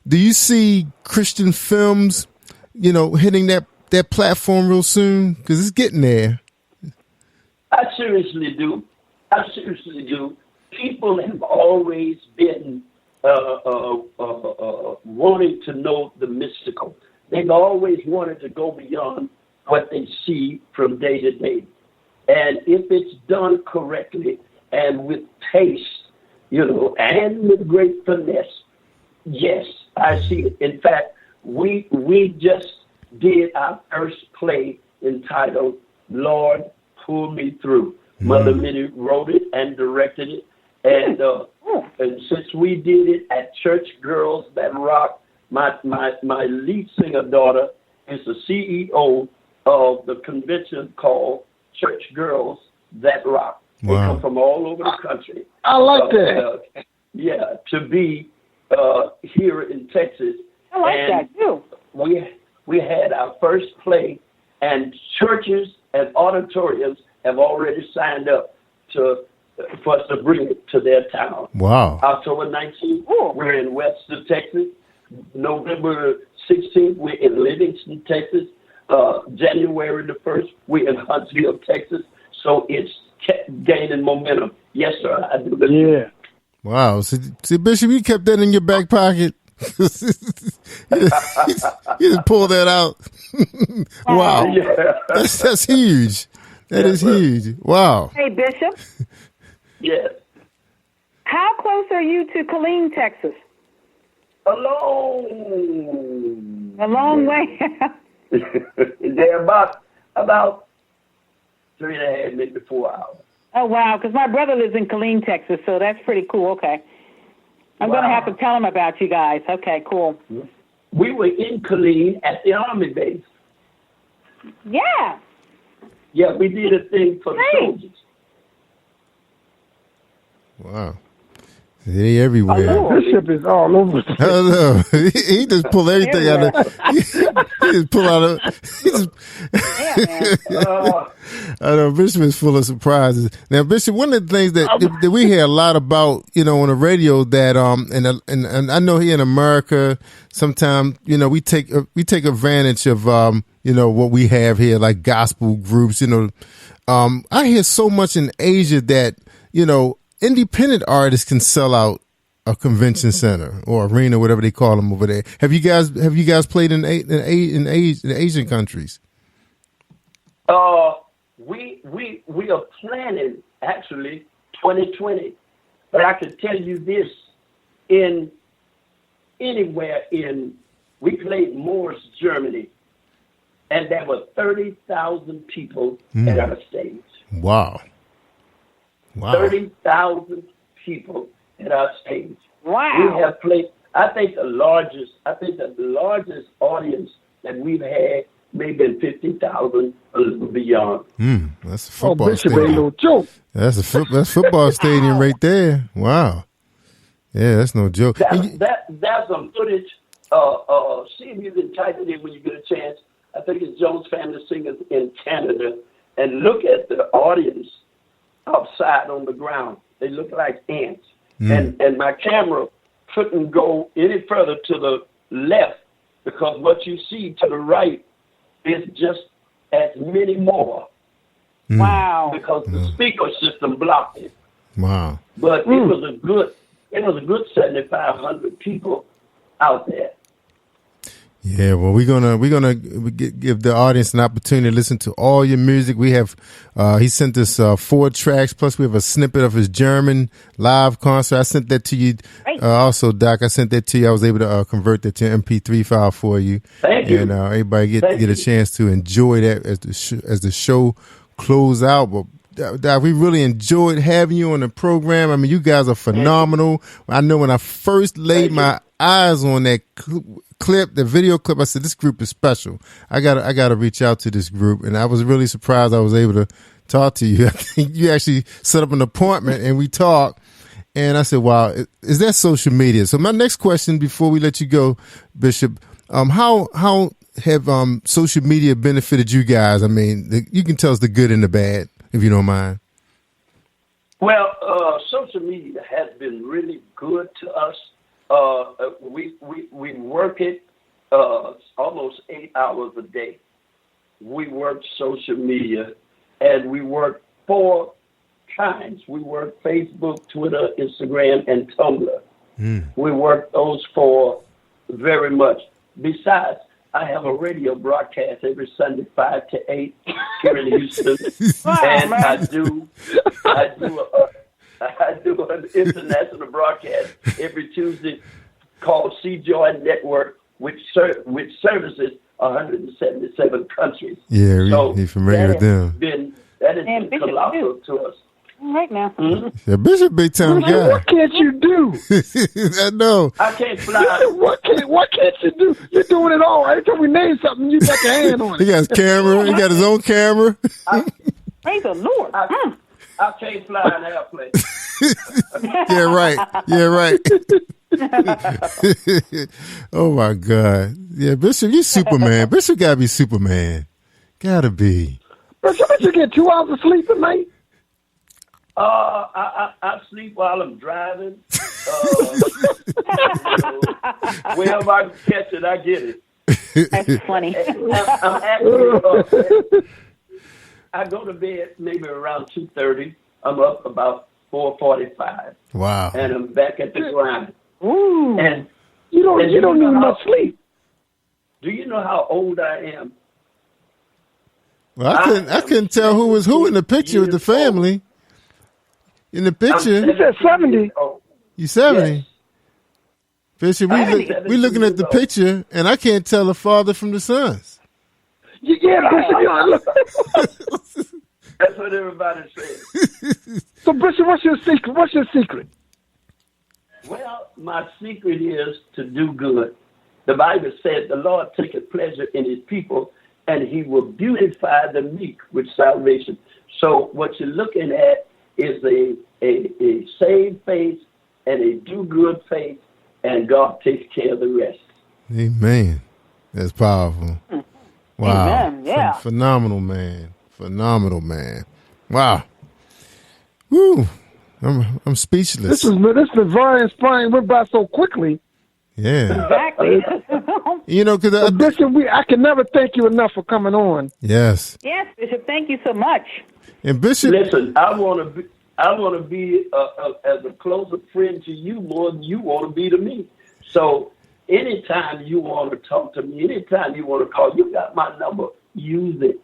do you see Christian films, hitting that platform real soon? Because it's getting there. I seriously do. People have always been wanting to know the mystical. They've always wanted to go beyond what they see from day to day. And if it's done correctly and with taste, and with great finesse, yes, I see it. In fact, we just did our first play entitled Lord, Pull Me Through. Mother Minnie wrote it and directed it. And since we did it at Church Girls That Rock, my lead singer daughter is the CEO of the convention called Church Girls That Rock. Wow. They come from all over the country. I like that. To be here in Texas. I like that too. We had our first play, and churches and auditoriums have already signed up for us to bring it to their town. Wow. October 19th, we're in Webster, Texas. November 16th, we're in Livingston, Texas. January the 1st, we're in Huntsville, Texas. So it's kept gaining momentum. Yes, sir, I do. Yeah. Wow. See, Bishop, you kept that in your back pocket. You just pull that out. Wow. Yeah. That's huge. That is huge. Wow. Hey, Bishop. Yes. How close are you to Killeen, Texas? A long way. They're about 3.5, maybe 4 hours. Oh, wow, because my brother lives in Killeen, Texas, so that's pretty cool. Okay. I'm going to have to tell him about you guys. Okay, cool. We were in Killeen at the Army base. Yeah. Yeah, we did a thing for the soldiers. Wow. They everywhere. Bishop is all over. I don't know. He just pull everything out of. He just pull out of. I know Bishop is full of surprises. Now, Bishop, one of the things that we hear a lot about, on the radio, that and I know here in America, sometimes we take advantage of what we have here, like gospel groups. I hear so much in Asia that independent artists can sell out a convention center or arena, whatever they call them over there. Have you guys played in Asian countries? We are planning actually 2020, but I can tell you this: we played Moors, Germany, and there were 30,000 people at our stage. Wow. 30,000 people at our stage. Wow. We have played, I think the largest audience that we've had may have been 50,000, a little beyond. That's a football Bishop stadium. ain't no joke. That's football stadium right there. Wow. Yeah, that's no joke. That's some footage. See if you can type it in when you get a chance. I think it's Jones Family Singers in Canada. And look at the audience upside on the ground. They look like ants. And my camera couldn't go any further to the left because what you see to the right is just as many more. Wow. Because the speaker system blocked it. Wow. But it was a good 7,500 people out there. Yeah, well, we're gonna give the audience an opportunity to listen to all your music. We have he sent us 4 tracks, plus we have a snippet of his German live concert. I sent that to you. Also, Doc, I sent that to you. I was able to convert that to an MP3 file for you. Thank you. And everybody get a chance to enjoy that as the show close out. But Doc, we really enjoyed having you on the program. I mean, you guys are phenomenal. I know when I first laid my eyes on that clip, the video clip, I said, this group is special. I gotta reach out to this group. And I was really surprised I was able to talk to you. I think you actually set up an appointment and we talked. And I said, wow, is that social media? So my next question before we let you go, Bishop, how have social media benefited you guys? I mean, you can tell us the good and the bad, if you don't mind. Well, social media has been really good to us. We work it almost 8 hours a day. We work social media, and we work 4 kinds. We work Facebook, Twitter, Instagram, and Tumblr. We work those 4 very much. Besides, I have a radio broadcast every Sunday 5 to 8 here in Houston, and I do an international broadcast every Tuesday called C-Joy Network, which services 177 countries. Yeah, you're familiar with them. That has been colossal to us. Right now. Yeah, Bishop big time guy. What can't you do? I know. I can't fly. What can't you do? You're doing it all. Every time we name something, you got your hand on it. He got his camera. He got his own camera. Praise the Lord. I can't fly an airplane. Yeah, right. Oh my God. Yeah, Bishop, you Superman. Bishop gotta be Superman. Gotta be. Bishop, you get 2 hours of sleep a night? I sleep while I'm driving. Wherever I can catch it, I get it. That's funny. I'm actually, I go to bed maybe around 2:30. I'm up about 4:45. Wow. And I'm back at the grind. Ooh. And you don't need much sleep. Do you know how old I am? Well, I couldn't tell who was who in the picture with the family. In the picture, you said 70. You 70. Yes. Bishop, we looking at the picture, and I can't tell the father from the sons. Yeah, Bishop. That's what everybody says. So, Bishop, what's your secret? Well, my secret is to do good. The Bible says the Lord taketh pleasure in his people, and he will beautify the meek with salvation. So what you're looking at is a saved faith and a do-good faith, and God takes care of the rest. Amen. That's powerful. Wow. Amen. Yeah. Phenomenal man. Wow. Woo. I'm speechless. This been very inspiring. Went by so quickly. Yeah. Exactly. Because Bishop, I can never thank you enough for coming on. Yes. Yes, Bishop. Thank you so much. And Bishop, listen, I want to be as a closer friend to you more than you want to be to me. So anytime you want to talk to me, anytime you want to call, you got my number. Use it.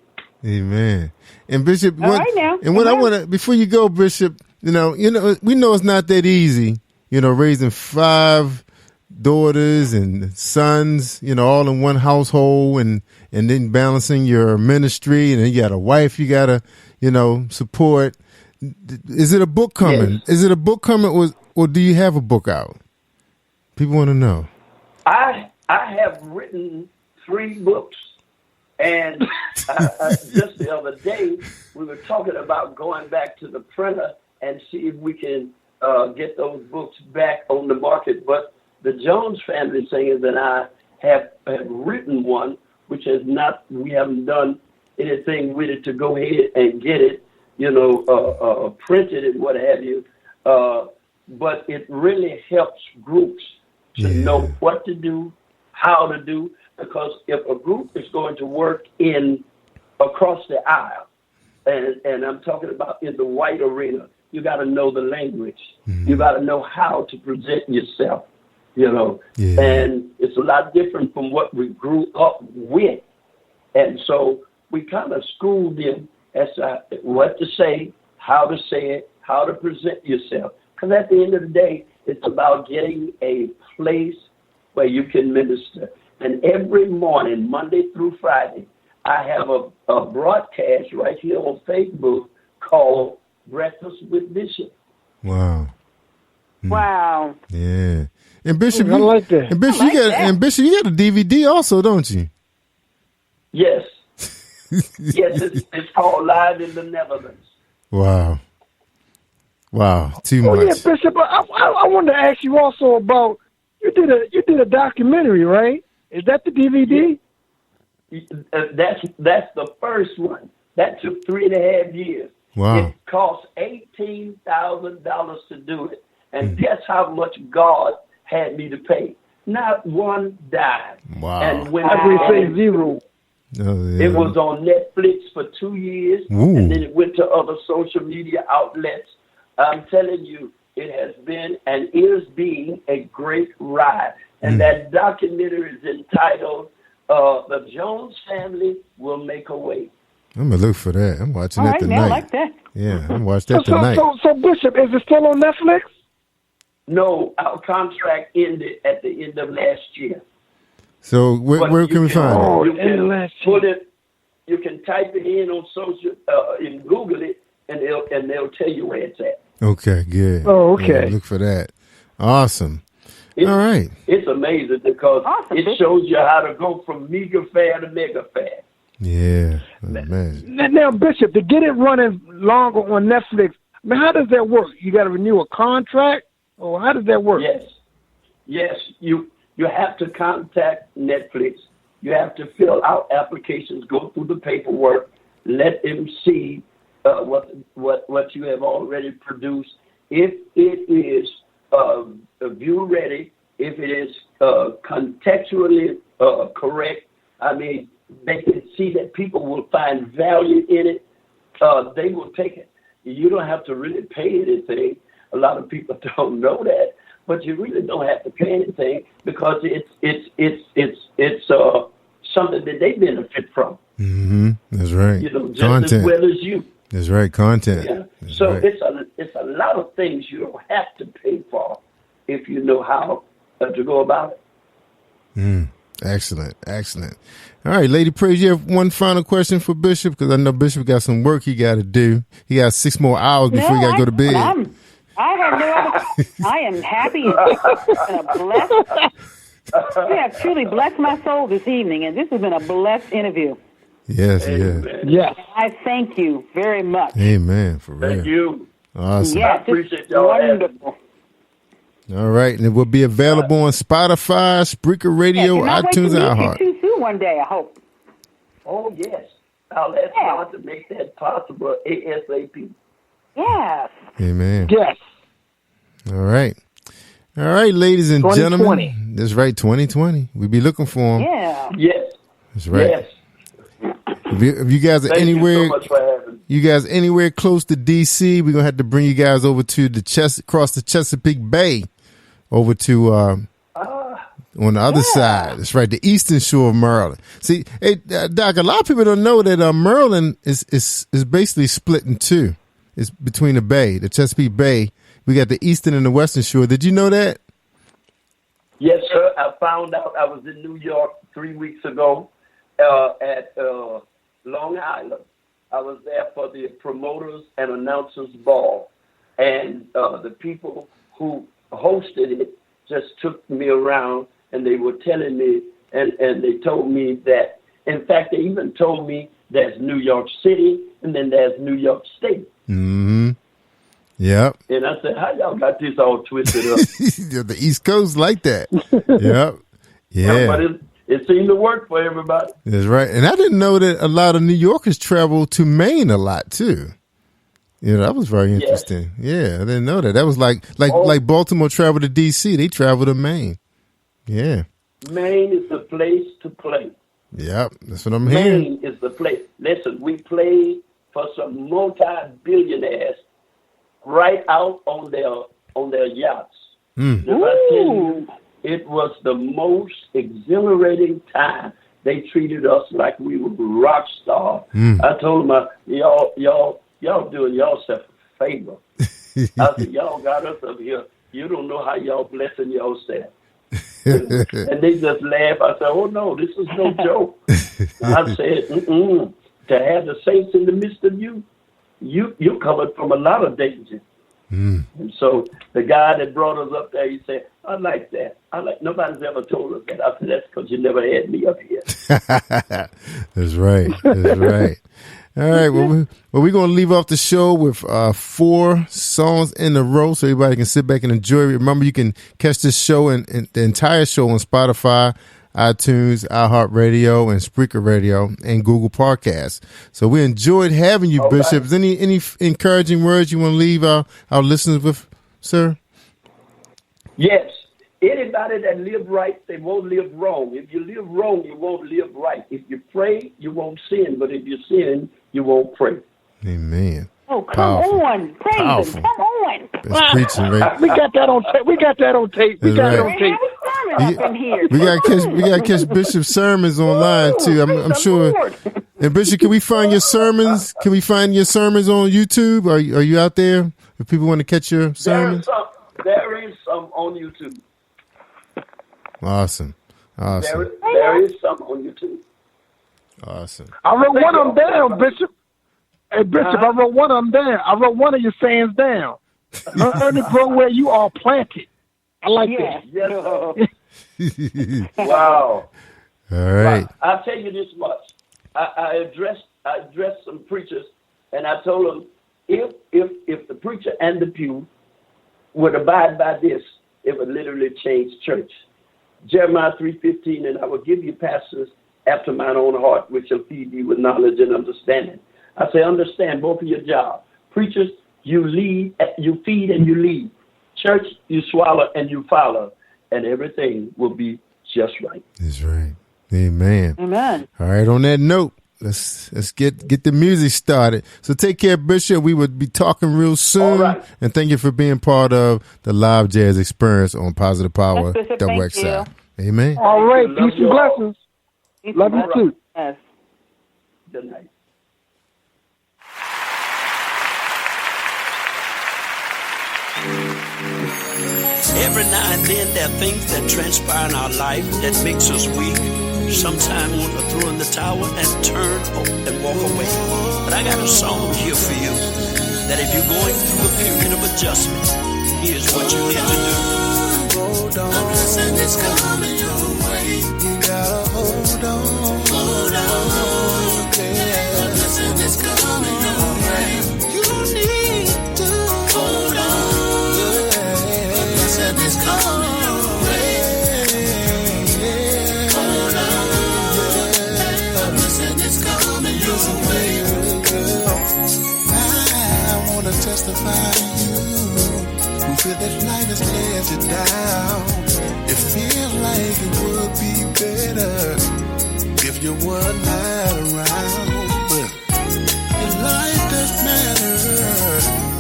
Amen. And Bishop, All right now. And I want to, before you go, Bishop, we know it's not that easy. Raising 5 daughters and sons, all in one household, and then balancing your ministry, and then you got a wife you gotta, support. Is it a book coming? Yes. Is it a book coming, or do you have a book out? People want to know. I have written 3 books, and just the other day we were talking about going back to the printer and see if we can get those books back on the market. But the Jones Family Singers and I have written one, which we haven't done anything with it to go ahead and get it, printed and what have you. But it really helps groups to know what to do, how to do, because if a group is going to work across the aisle, and I'm talking about in the white arena, you got to know the language. Mm-hmm. You got to know how to present yourself, and it's a lot different from what we grew up with. And so we kind of schooled them as to what to say it, how to present yourself. Because at the end of the day, it's about getting a place where you can minister. And every morning, Monday through Friday, I have a broadcast right here on Facebook called Breakfast with Bishop. Wow. Wow. Yeah. And Bishop, I like that. And Bishop, you got a DVD also, don't you? Yes. Yes, it's called Live in the Netherlands. Wow. Too much. Yeah, Bishop. I wanted to ask you also about you did a documentary, right? Is that the DVD? That's the first one. That took 3.5 years. Wow. It cost $18,000 to do it, and guess how much God had me to pay? Not one dime. Wow. And when I would say zero. Oh, yeah. It was on Netflix for 2 years, Ooh. and then it went to other social media outlets. I'm telling you, it has been and is being a great ride. And that documentary is entitled The Jones Family Will Make a Way. I'm going to look for that. I'm watching All it right, tonight. now, I like that. Yeah, I'm going to watch that tonight. So, Bishop, is it still on Netflix? No, our contract ended at the end of last year. So where can we find it? Oh, You can put it. You can type it in on social, and Google it, and they'll tell you where it's at. Okay, good. Oh, okay. Yeah, look for that. Awesome. All right. It's amazing because it shows you how to go from meager fare to mega fare. Yeah, I imagine. Now, Bishop, to get it running longer on Netflix, I mean, how does that work? You got to renew a contract, or how does that work? Yes. You have to contact Netflix. You have to fill out applications, go through the paperwork, let them see what you have already produced. If it is view ready, if it is contextually correct, I mean, they can see that people will find value in it. They will take it. You don't have to really pay anything. A lot of people don't know that, but you really don't have to pay anything because it's something that they benefit from. Mm-hmm. That's right. You know, just content. as well as you. That's right. Content. Yeah. That's So right. it's a lot of things you don't have to pay for if you know how to go about it. Excellent. All right, Lady Praise, you have one final question for Bishop? Because I know Bishop got some work he got to do. He got 6 more hours before he got to go to bed. I have no other. I am happy and blessed. You have truly blessed my soul this evening, and this has been a blessed interview. Yes. Yes. I thank you very much. Amen. For real. Thank you. Awesome. Yes, I appreciate it's y'all wonderful. All right, and it will be available on Spotify, Spreaker Radio, Yes, iTunes, and and iHeart. too soon one day, I hope. Oh, yes. I'll ask God to make that possible ASAP. Yes. Amen. Yes. All right, ladies and 2020. gentlemen. That's right, 2020. We be looking for them. Yeah. Yes. That's right. Yes. If you guys are Thank anywhere, you so much for having me. you guys anywhere close to DC, we're gonna have to bring you guys over to across the Chesapeake Bay, over to on the other side. That's right, the eastern shore of Maryland. See, hey, Doc, a lot of people don't know that Maryland is basically split in two. It's between the Bay, the Chesapeake Bay. We got the eastern and the western shore. Did you know that? Yes, sir. I found out. I was in New York 3 weeks ago at Long Island. I was there for the promoters and announcers ball, and the people who hosted it just took me around, and they were telling me, and they told me that, in fact, they even told me there's New York City, and then there's New York State. Mm-hmm. Yep. And I said, how y'all got this all twisted up? The East Coast like that. Yep. Yeah. But it seemed to work for everybody. That's right. And I didn't know that a lot of New Yorkers travel to Maine a lot too. You know, that was very interesting. Yeah, I didn't know that. That was like Baltimore travel to DC. They travel to Maine. Yeah. Maine is the place to play. Yep. That's what I'm hearing. Maine is the place. Listen, we played for some multi-billionaires right out on their yachts. If I tell you, it was the most exhilarating time. They treated us like we were rock stars. I told them, y'all doing yourself a favor. I said, y'all got us up here. You don't know how y'all blessing yourself. And they just laugh. I said, oh no, this is no joke. I said, to have the saints in the midst of you covered from a lot of danger. And so the guy that brought us up there, he said, I like that. Nobody's ever told us that. I said, that's because you never had me up here. That's right. That's right. All right. Well, we're going to leave off the show with 4 songs in a row so everybody can sit back and enjoy it. Remember, you can catch this show and the entire show on Spotify, iTunes, iHeartRadio, and Spreaker Radio, and Google Podcasts. So we enjoyed having you, Bishop. Right. Any encouraging words you want to leave our listeners with, sir? Yes. Anybody that live right, they won't live wrong. If you live wrong, you won't live right. If you pray, you won't sin. But if you sin, you won't pray. Amen. Oh, come on. Praise him. Come on. That's preaching, right? We got that on tape. We got that on tape. We gotta catch Bishop's sermons online too. I'm sure. And Bishop, can we find your sermons? Can we find your sermons on YouTube? Are you out there? If people want to catch your sermons, there is some on YouTube. Awesome. There is some on YouTube. Awesome. I wrote one of them down, Bishop. Hey, Bishop, I wrote one of them down. I wrote one of your sayings down. Learn to grow where you are planted. I like that. Yes. Wow. All right. I'll tell you this much. I addressed some preachers, and I told them, if the preacher and the pew would abide by this, it would literally change church. Jeremiah 3:15, and I will give you pastors after mine own heart, which shall feed you with knowledge and understanding. I say, understand both of your jobs. Preachers, you lead, you feed, and you lead. Church, you swallow and you follow, and everything will be just right. That's right. Amen. Amen. All right. On that note, let's get the music started. So take care, Bishop. We would be talking real soon. All right. And thank you for being part of the live jazz experience on Positive Power, Yes, Bishop, the thank West you. Side. Amen. All right. Love Peace you and all. blessings. Love you too. Yes. Good night. Every now and then there are things that transpire in our life that makes us weak. Sometimes want to throw in the towel and turn and walk away. But I got a song here for you that if you're going through a period of adjustment, here's what you need to do. Hold on. A blessing is coming your way. You gotta hold on. Hold on. Yeah. A blessing is coming your way. You need to hold on. Yeah. A blessing is coming your way. Hold on. Yeah. A blessing is coming your way. I wanna testify to you. Who feel that life has let you down. It feels like it would be better if you were not around. But your life does matter.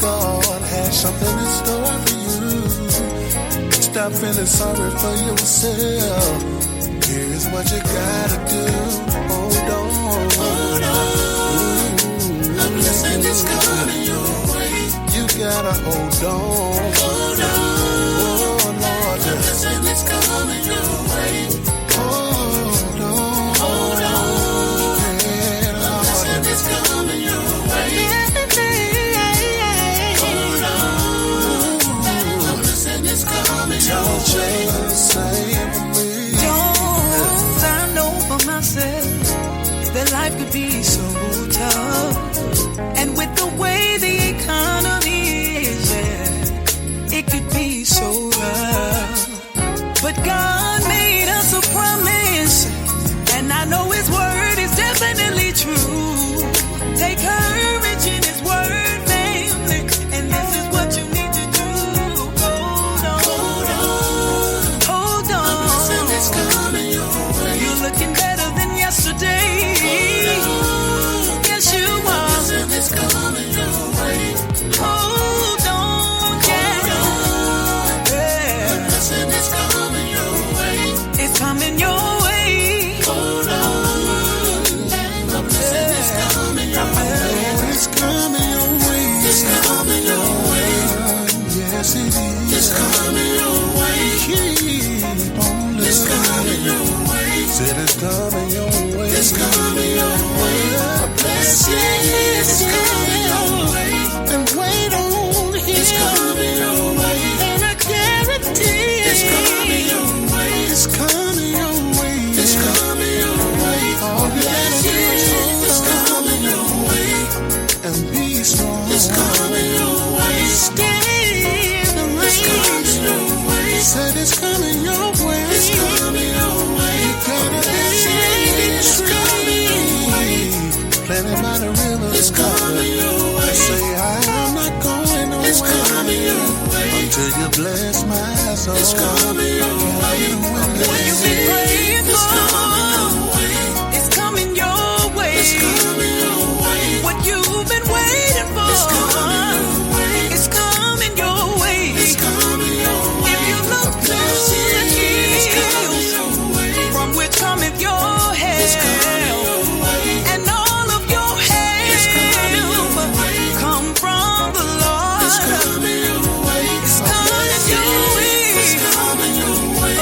God has something in store for you. Stop feeling sorry for yourself. Here's what you gotta do. Hold on. Hold on. A blessing is coming your way. You gotta hold on. Hold on. Oh, Lord. A blessing is coming your way. Hold on. Hold on. Yeah, Lord. A blessing is coming your way. Hold on. A blessing is coming your way. Don't you say for me. Don't I know for myself that life could be so tough. And with the way the economy is, yeah, it could be so rough. But God made us a promise, and I know His word is definitely true. Take courage in His word, family, and this is what you need to do. Hold on, hold on, hold on. A blessing is coming your way. You're looking better than yesterday. Yes, you are. A blessing is coming your way. Hold on, yeah. Yeah. A blessing is coming your way. It's coming your way. Hold on. A blessing is coming your way. It's coming your way. It's coming your way. Yes, it is. It's coming your way. Keep on living. It's coming your way. Said it's coming your way. It's coming your way. A blessing is coming your way. And wait on Him. It's coming your way. And I guarantee It's coming your way. it's coming your way. It's coming your way. All you gotta do is It's hold on coming your way. and be strong. It's coming your way. Stay in the It's coming rain. your way. Said it's coming your way. It's coming your way. Gotta It's coming your way. Planted by the river. It's coming your way. Say I'm not going nowhere. It's coming your way. Until you bless my soul. It's coming your way. What you've been praying for, it's coming your way. It's coming your way. What you've been waiting for, it's coming your way. It's coming your way. It's coming your way. If you look to the hills, from which cometh your help, and all of your help come from the Lord. It's coming your way. It's coming your way. It's coming your way.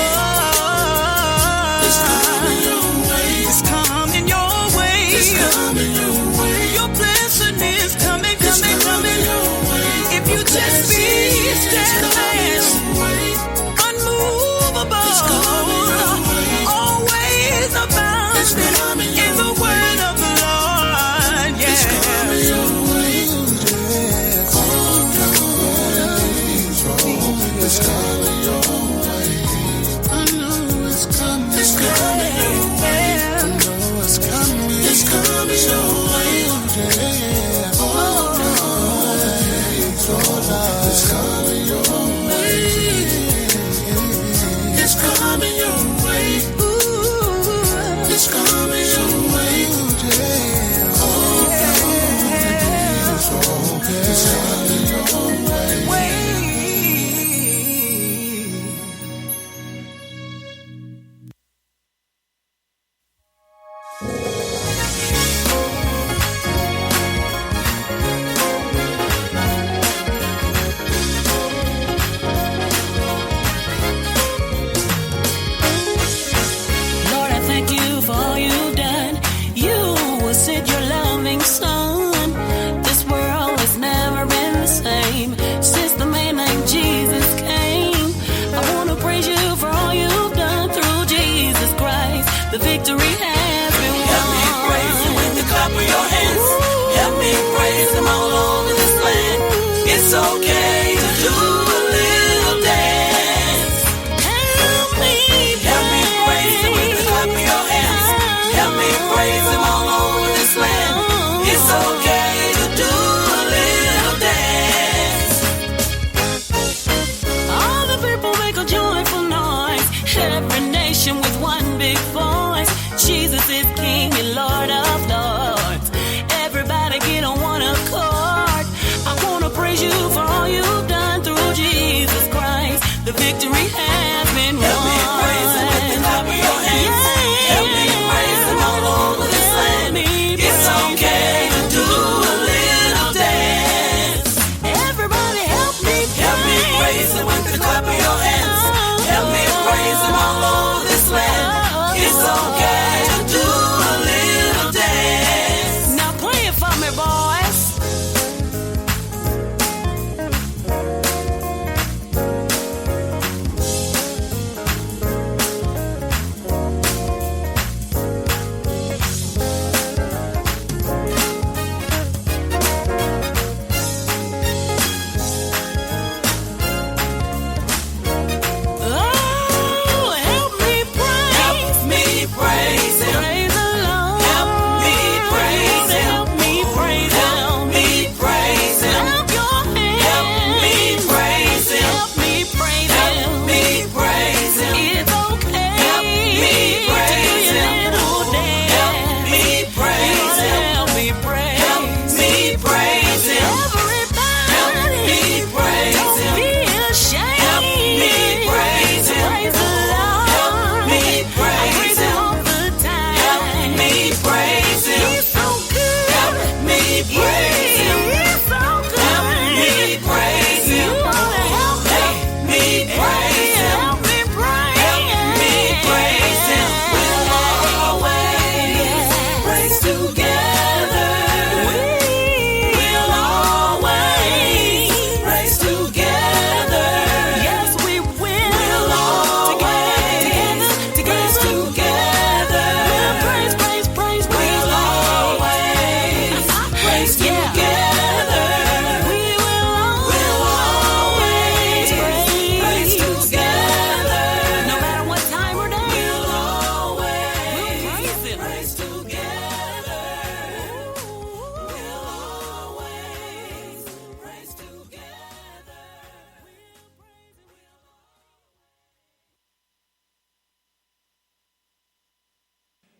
It's coming your way. It's coming your way. It's coming your way. Your blessing is coming, coming, coming your way. If you just be steadfast, unmovable, always abounding in the word of the Lord. Yeah. It's coming your way. me praise him all over this land. It's okay to do a little dance. Help me praise him with the clap of your hands. Help me praise him all over this land. It's okay to do a little dance. All the people make a joyful noise. Every nation with one big voice. Jesus is King and Lord of Lords. Everybody get on one accord. I want to praise you for all you've done through Jesus Christ. The victory has been won. Help me praise him with the clap of your hands. Help me praise him all over this land. It's okay to do a little dance. Everybody help me praise him with the clap of your hands. Help me praise him all over this land. It's okay to do a little dance. Now play it for me, boys.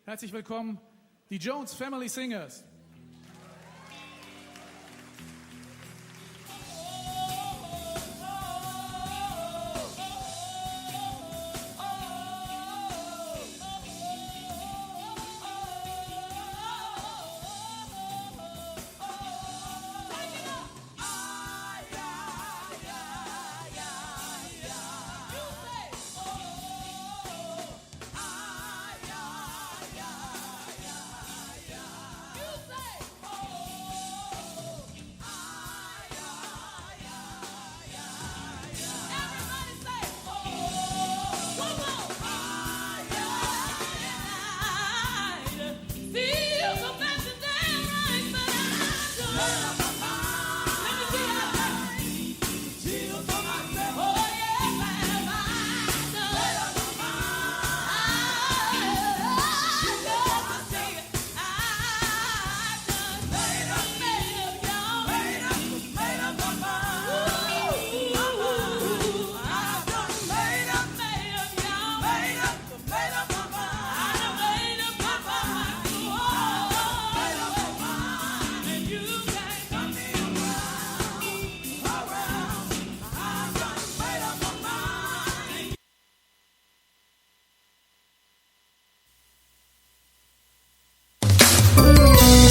Herzlich willkommen, die Jones Family Singers.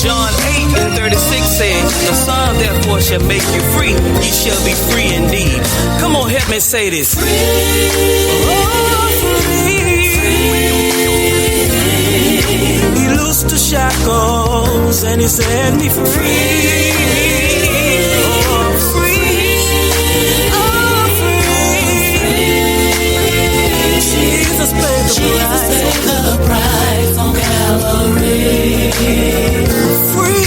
John 8:36 says, the Son therefore shall make you free. Ye shall be free indeed. Come on, help me say this. Free. Oh, free. He loosed the shackles and he set me free. Oh, free. Oh, free. Jesus paid the price on Calvary. Free.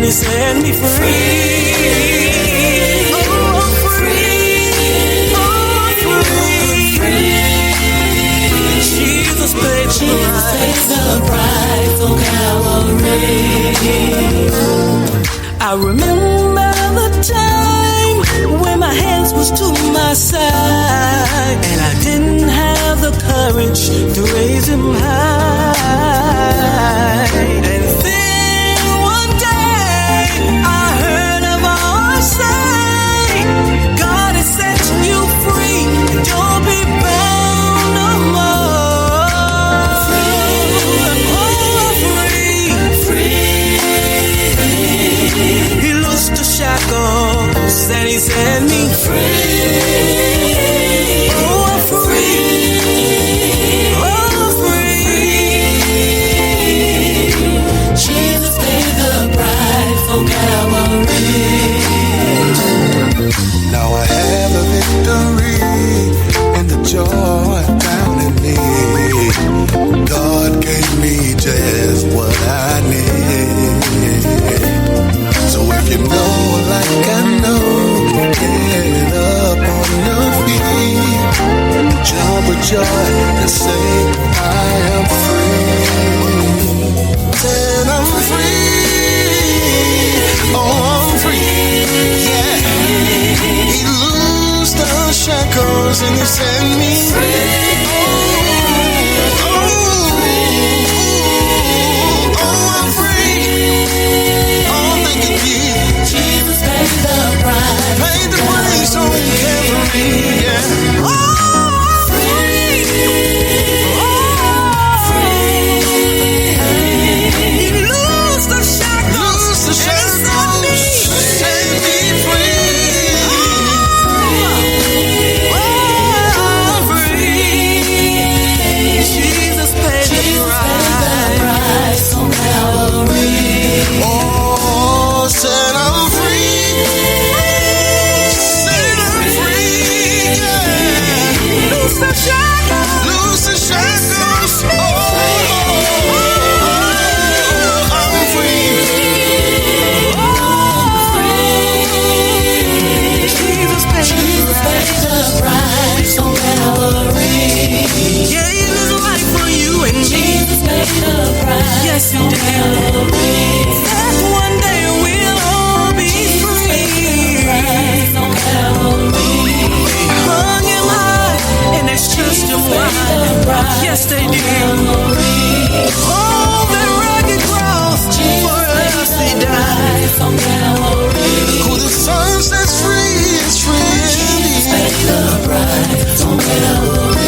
He set me free. Oh, I'm free. Oh, I'm free. Jesus paid the price on Calvary. I remember the time when my hands was to my side and I didn't have the courage to raise him high. And then one day I heard a voice say, God has set you free, don't be bound no more. Free. He loosed the shackles and he set me free. Oh, I'm free. Oh, I'm free. Jesus paid the price on Calvary. Now I have a victory and the joy down in me. God gave me just what I need. So if you know like I know, get up on your feet, jump with joy and say, I am free. Said I'm free. Oh, I'm free. Yeah. He loosed the shackles and he set me free. Paid the price on Calvary, yeah. Oh, free. Oh, free. He loosed the shackles. Set me free. Oh, free. Jesus paid the price on Calvary. Oh, said I'm free. Loose the shackles. Oh, I'm free. Jesus paid the price on Calvary. Yeah, he was life for you and me. Jesus paid the price. Yes, he did. That one day we'll all be free. Hung him high, and it's just a wine. Yes, they did. Oh, that rugged cross, for us they died. Who the Son sets free is free indeed.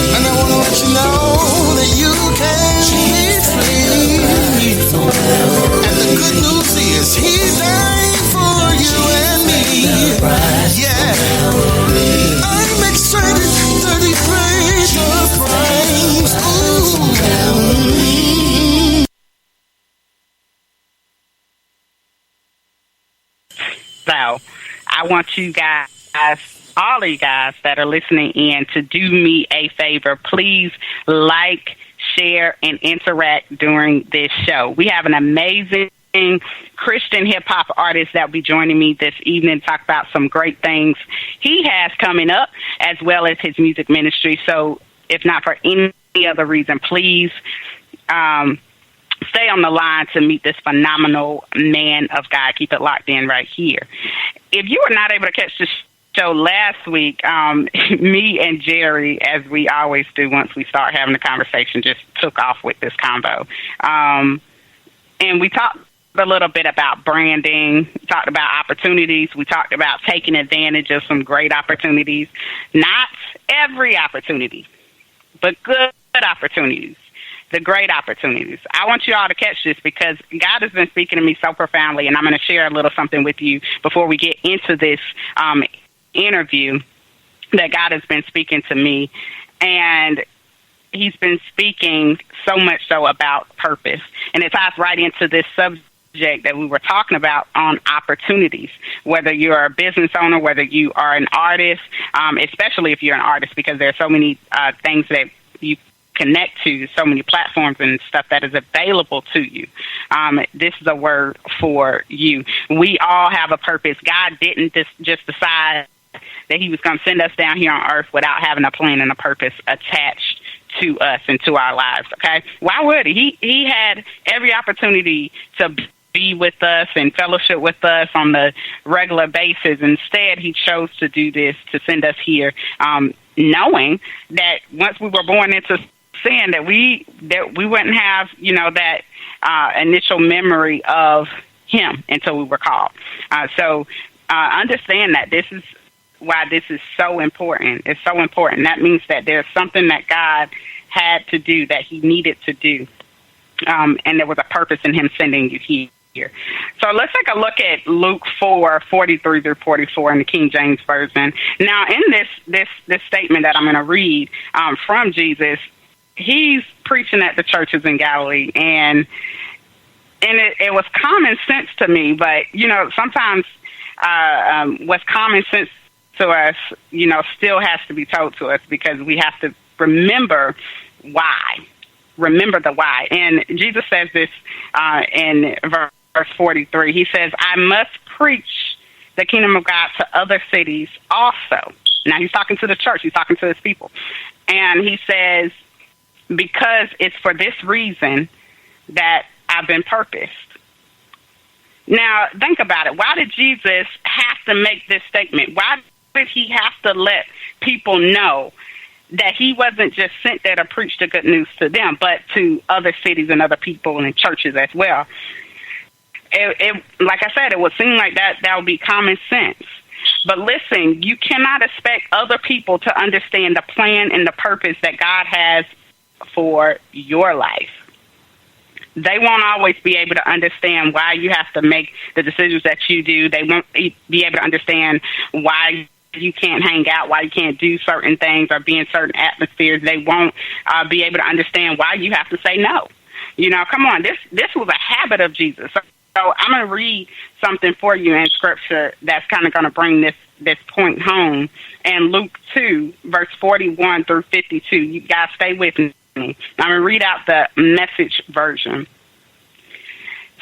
And I want to let you know that you can be free. And the good news is He died for you and me. Yeah. I'm excited that He paid the price. So I want you guys, all of you guys that are listening in, to do me a favor. Please like, share, and interact during this show. We have an amazing Christian hip-hop artist that will be joining me this evening to talk about some great things he has coming up, as well as his music ministry. So if not for any other reason, please stay on the line to meet this phenomenal man of God. Keep it locked in right here. If you were not able to catch the show last week, me and Jerry, as we always do once we start having a conversation, just took off with this combo. And we talked a little bit about branding, talked about opportunities. We talked about taking advantage of some great opportunities. Not every opportunity, but good opportunities. The great opportunities. I want you all to catch this because God has been speaking to me so profoundly, and I'm going to share a little something with you before we get into this interview that God has been speaking to me. And He's been speaking so much so about purpose. And it ties right into this subject that we were talking about on opportunities, whether you're a business owner, whether you are an artist, especially if you're an artist, because there are so many things that you connect to, so many platforms and stuff that is available to you. This is a word for you. We all have a purpose. God didn't just decide that he was going to send us down here on earth without having a plan and a purpose attached to us and to our lives, okay? Why would he? He had every opportunity to be with us and fellowship with us on the regular basis. Instead, he chose to do this, to send us here, knowing that once we were born into sin, that we wouldn't have, that initial memory of him until we were called. So understand that this is why this is so important. It's so important. That means that there's something that God had to do, that he needed to do. And there was a purpose in him sending you here. So let's take a look at Luke 4:43 through 44 in the King James Version. Now, in this statement that I'm going to read from Jesus, he's preaching at the churches in Galilee, and it was common sense to me, but, sometimes what's common sense to us, still has to be told to us, because we have to remember why. Remember the why. And Jesus says this in verse 43. He says, I must preach the kingdom of God to other cities also. Now, he's talking to the church. He's talking to his people. And he says, because it's for this reason that I've been purposed. Now, think about it. Why did Jesus have to make this statement? Why did he have to let people know that he wasn't just sent there to preach the good news to them, but to other cities and other people and churches as well? It like I said, it would seem like that would be common sense. But listen, you cannot expect other people to understand the plan and the purpose that God has for your life. They won't always be able to understand why you have to make the decisions that you do. They won't be able to understand why you can't hang out, why you can't do certain things or be in certain atmospheres. They won't be able to understand why you have to say no. Come on, this was a habit of Jesus. So I'm going to read something for you in Scripture that's kind of going to bring this point home. And Luke 2, verse 41 through 52. You guys stay with me. I'm going to read out the Message version.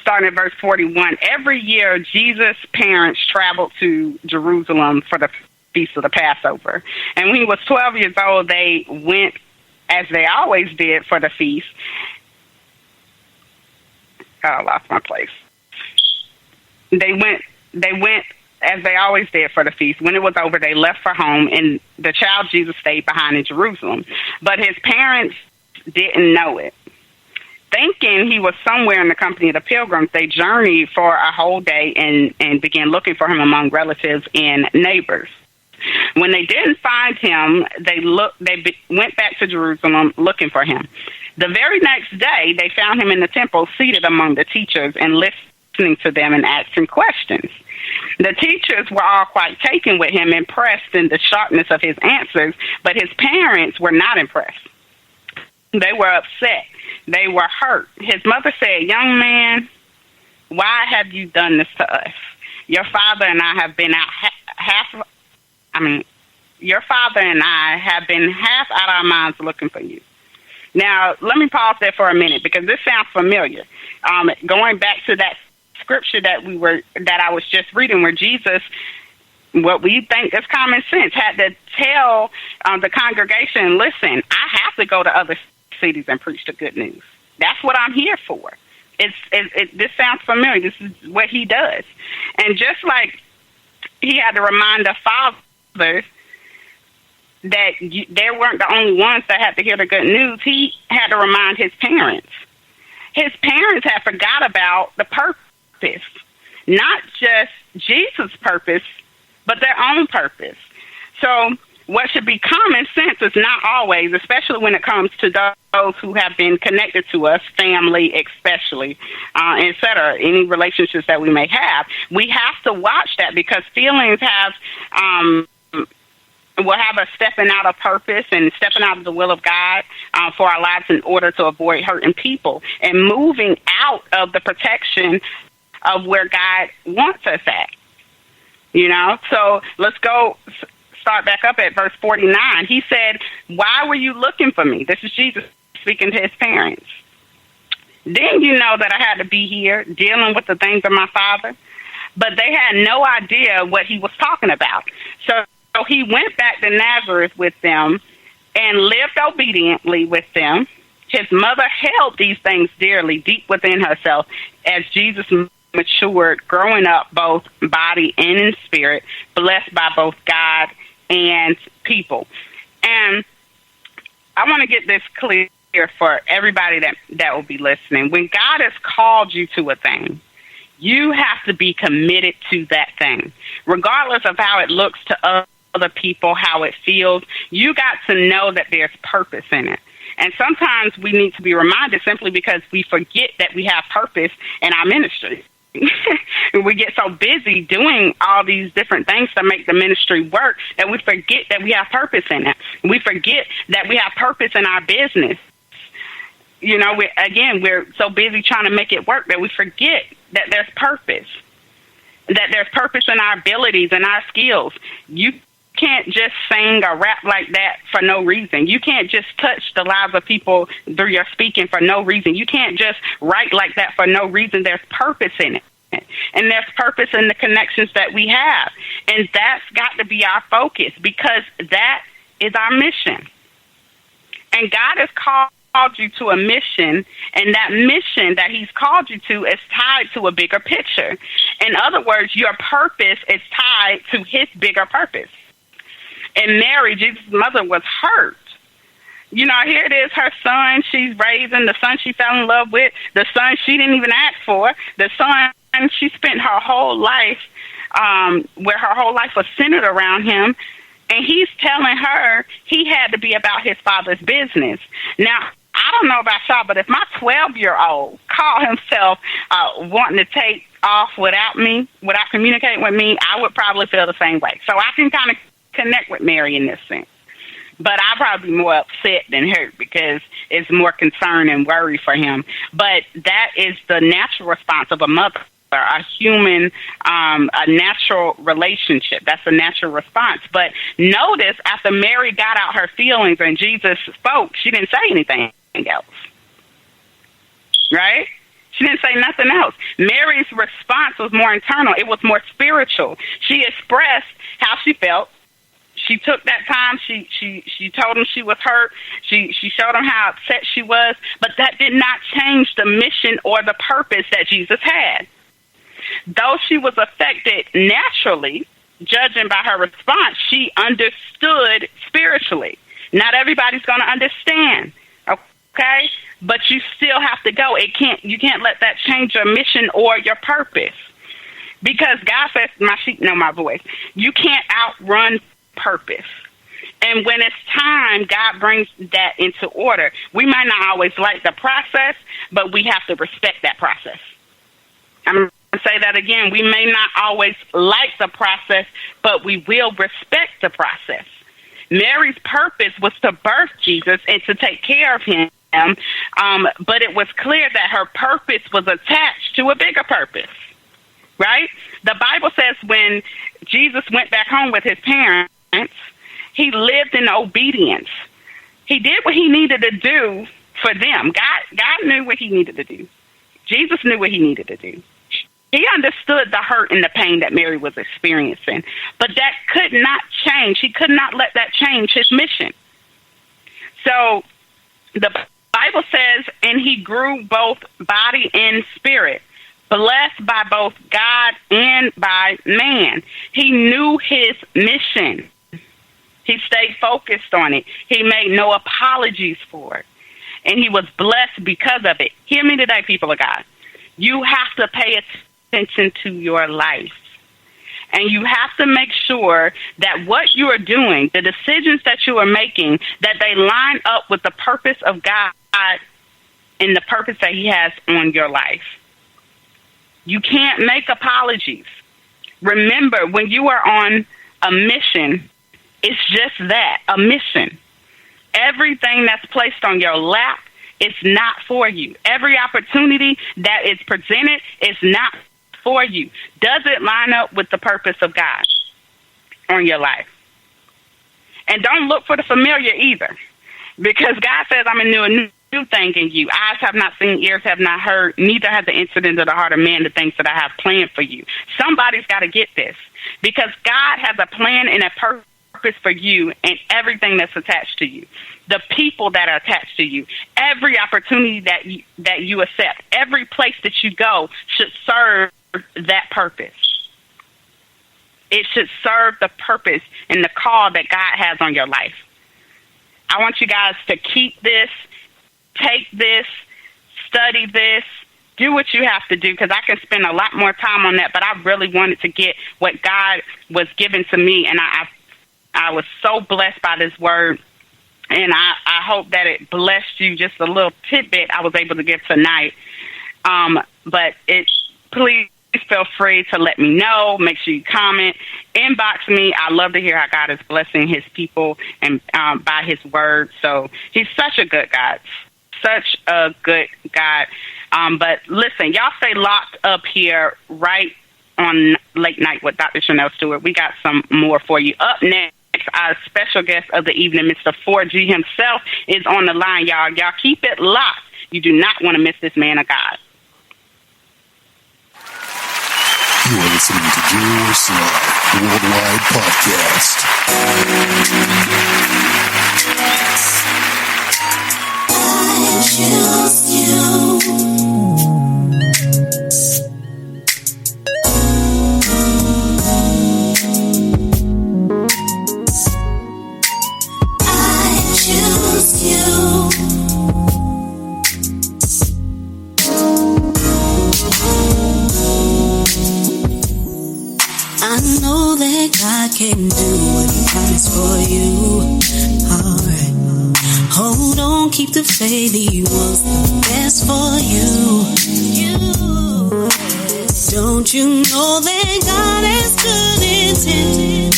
Starting at verse 41. Every year, Jesus' parents traveled to Jerusalem for the Feast of the Passover. And when he was 12 years old, they went, as they always did, for the feast. Oh, I lost my place. They went as they always did for the feast. When it was over, they left for home, and the child Jesus stayed behind in Jerusalem. But his parents didn't know it. Thinking he was somewhere in the company of the pilgrims, they journeyed for a whole day and began looking for him among relatives and neighbors. When they didn't find him, they went back to Jerusalem looking for him. The very next day, they found him in the temple, seated among the teachers and listening to them and asking questions. The teachers were all quite taken with him, impressed in the sharpness of his answers, but his parents were not impressed. They were upset. They were hurt. His mother said, "Young man, why have you done this to us? Your father and I have been out half out our minds looking for you." Now, let me pause there for a minute, because this sounds familiar. Going back to that scripture that I was just reading, where Jesus, what we think is common sense, had to tell the congregation, "Listen, I have to go to other cities and preach the good news. That's what I'm here for." This sounds familiar. This is what he does. And just like he had to remind the fathers that they weren't the only ones that had to hear the good news, he had to remind his parents. His parents had forgot about the purpose, not just Jesus' purpose, but their own purpose. So what should be common sense is not always, especially when it comes to those who have been connected to us, family especially, et cetera, any relationships that we may have. We have to watch that, because feelings will have us stepping out of purpose and stepping out of the will of God for our lives in order to avoid hurting people and moving out of the protection of where God wants us at. So let's go start back up at verse 49. He said, "Why were you looking for me?" This is Jesus speaking to his parents. Didn't you know that I had to be here dealing with the things of my father? But they had no idea what he was talking about. So he went back to Nazareth with them and lived obediently with them. His mother held these things dearly, deep within herself, as Jesus matured, growing up both body and in spirit, blessed by both God and people. And I want to get this clear for everybody that will be listening. When God has called you to a thing, you have to be committed to that thing, regardless of how it looks to other people, how it feels. You got to know that there's purpose in it. And sometimes we need to be reminded simply because we forget that we have purpose in our ministry. We get so busy doing all these different things to make the ministry work that we forget that we have purpose in it. We forget that we have purpose in our business. You know, we're so busy trying to make it work that we forget that there's purpose, that there's purpose in our abilities and our skills. You can't just sing or rap like that for no reason. You can't just touch the lives of people through your speaking for no reason. You can't just write like that for no reason. There's purpose in it. And there's purpose in the connections that we have. And that's got to be our focus, because that is our mission. And God has called you to a mission, and that mission that he's called you to is tied to a bigger picture. In other words, your purpose is tied to his bigger purpose. And Mary, Jesus' mother, was hurt. You know, here it is, her son she's raising, the son she fell in love with, the son she didn't even ask for, the son she spent her whole life, where her whole life was centered around him. And he's telling her he had to be about his father's business. Now, I don't know about y'all, but if my 12-year-old called himself wanting to take off without communicating with me, I would probably feel the same way. So I can kind of connect with Mary in this sense. But I'd probably be more upset than hurt, because it's more concern and worry for him. But that is the natural response of a mother, a human, a natural relationship. That's a natural response. But notice, after Mary got out her feelings and Jesus spoke, she didn't say anything else. Right? She didn't say nothing else. Mary's response was more internal. It was more spiritual. She expressed how she felt. She took that time. She told him she was hurt. She showed him how upset she was. But that did not change the mission or the purpose that Jesus had. Though she was affected naturally, judging by her response, she understood spiritually. Not everybody's going to understand, okay? But you still have to go. You can't let that change your mission or your purpose. Because God says, my sheep know my voice. You can't outrun purpose. And when it's time, God brings that into order. We might not always like the process, but we have to respect that process. I'm going to say that again. We may not always like the process, but we will respect the process. Mary's purpose was to birth Jesus and to take care of him, but it was clear that her purpose was attached to a bigger purpose, right? The Bible says when Jesus went back home with his parents, he lived in obedience. He did what he needed to do for them. God knew what he needed to do. Jesus knew what he needed to do. He understood the hurt and the pain that Mary was experiencing, but that could not change. He could not let that change his mission. So the Bible says, and he grew both body and spirit, blessed by both God and by man. He knew his mission. He stayed focused on it. He made no apologies for it. And he was blessed because of it. Hear me today, people of God. You have to pay attention to your life. And you have to make sure that what you are doing, the decisions that you are making, that they line up with the purpose of God and the purpose that he has on your life. You can't make apologies. Remember, when you are on a mission, it's just that, a mission. Everything that's placed on your lap is not for you. Every opportunity that is presented is not for you. Does it line up with the purpose of God on your life? And don't look for the familiar either, because God says, I'm a new thing in you. Eyes have not seen, ears have not heard, neither has the incident of the heart of man the things that I have planned for you. Somebody's got to get this, because God has a plan and a purpose for you and everything that's attached to you. The people that are attached to you, every opportunity that you accept, every place that you go should serve that purpose. It should serve the purpose and the call that God has on your life. I want you guys to keep this, take this, study this, do what you have to do, because I can spend a lot more time on that, but I really wanted to get what God was giving to me, and I was so blessed by this word, and I hope that it blessed you. Just a little tidbit I was able to give tonight. But please feel free to let me know. Make sure you comment, inbox me. I love to hear how God is blessing his people and by his word. So he's such a good God. Such a good God. But listen, y'all stay locked up here right on Late Night with Dr. Chanel Stewart. We got some more for you. Up next, our special guest of the evening, Mr. 4G himself, is on the line, y'all. Y'all keep it locked. You do not want to miss this man of God. You are listening to Jerry Royce Live Worldwide Podcast. I choose you. I know that God can do what he promised for you. Alright. Hold on, keep the faith, he wants the best for you. Don't you know that God has good intent?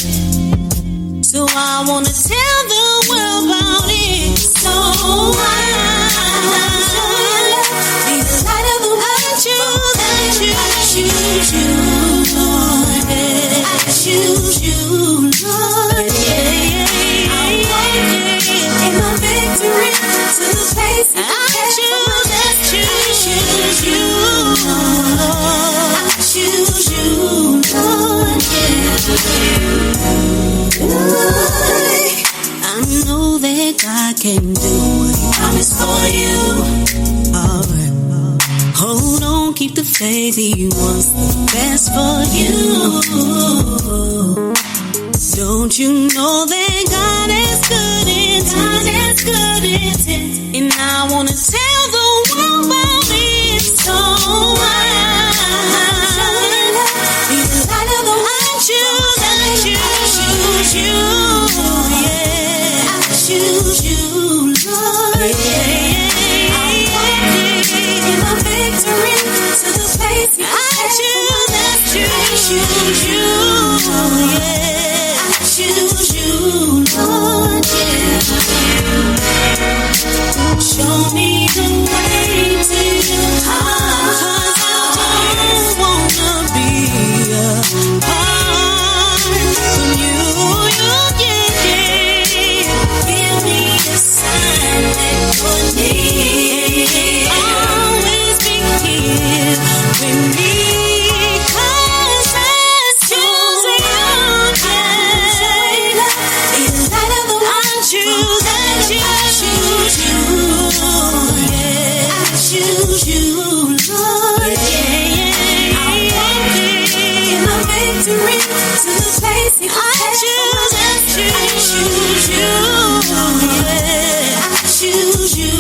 So I wanna tell the world about it. So be the light of the world. I choose you, Lord. I choose you, Lord. I'm walking in my victory to the place I choose you, Lord. I choose you, Lord. I know that God can do what he promised for you. Alright. Hold on, keep the faith, he wants the best for you. Don't you know that God has good intent? And I wanna tell the world about it. So be the light of the world. I choose you, yeah. I choose you, Lord, yeah. I'm walking in my victory to the place I choose you, yeah. I choose you, Lord, yeah. Show me the way to your heart, 'cause I don't wanna be apart from you, yeah. Give me a sign that you're near. Always be here with me, 'cause I choose you, yeah. In the light of the world, I choose you, yeah. I choose you, Lord, yeah. I'm walking in my victory to the place I choose you, yeah. I choose you,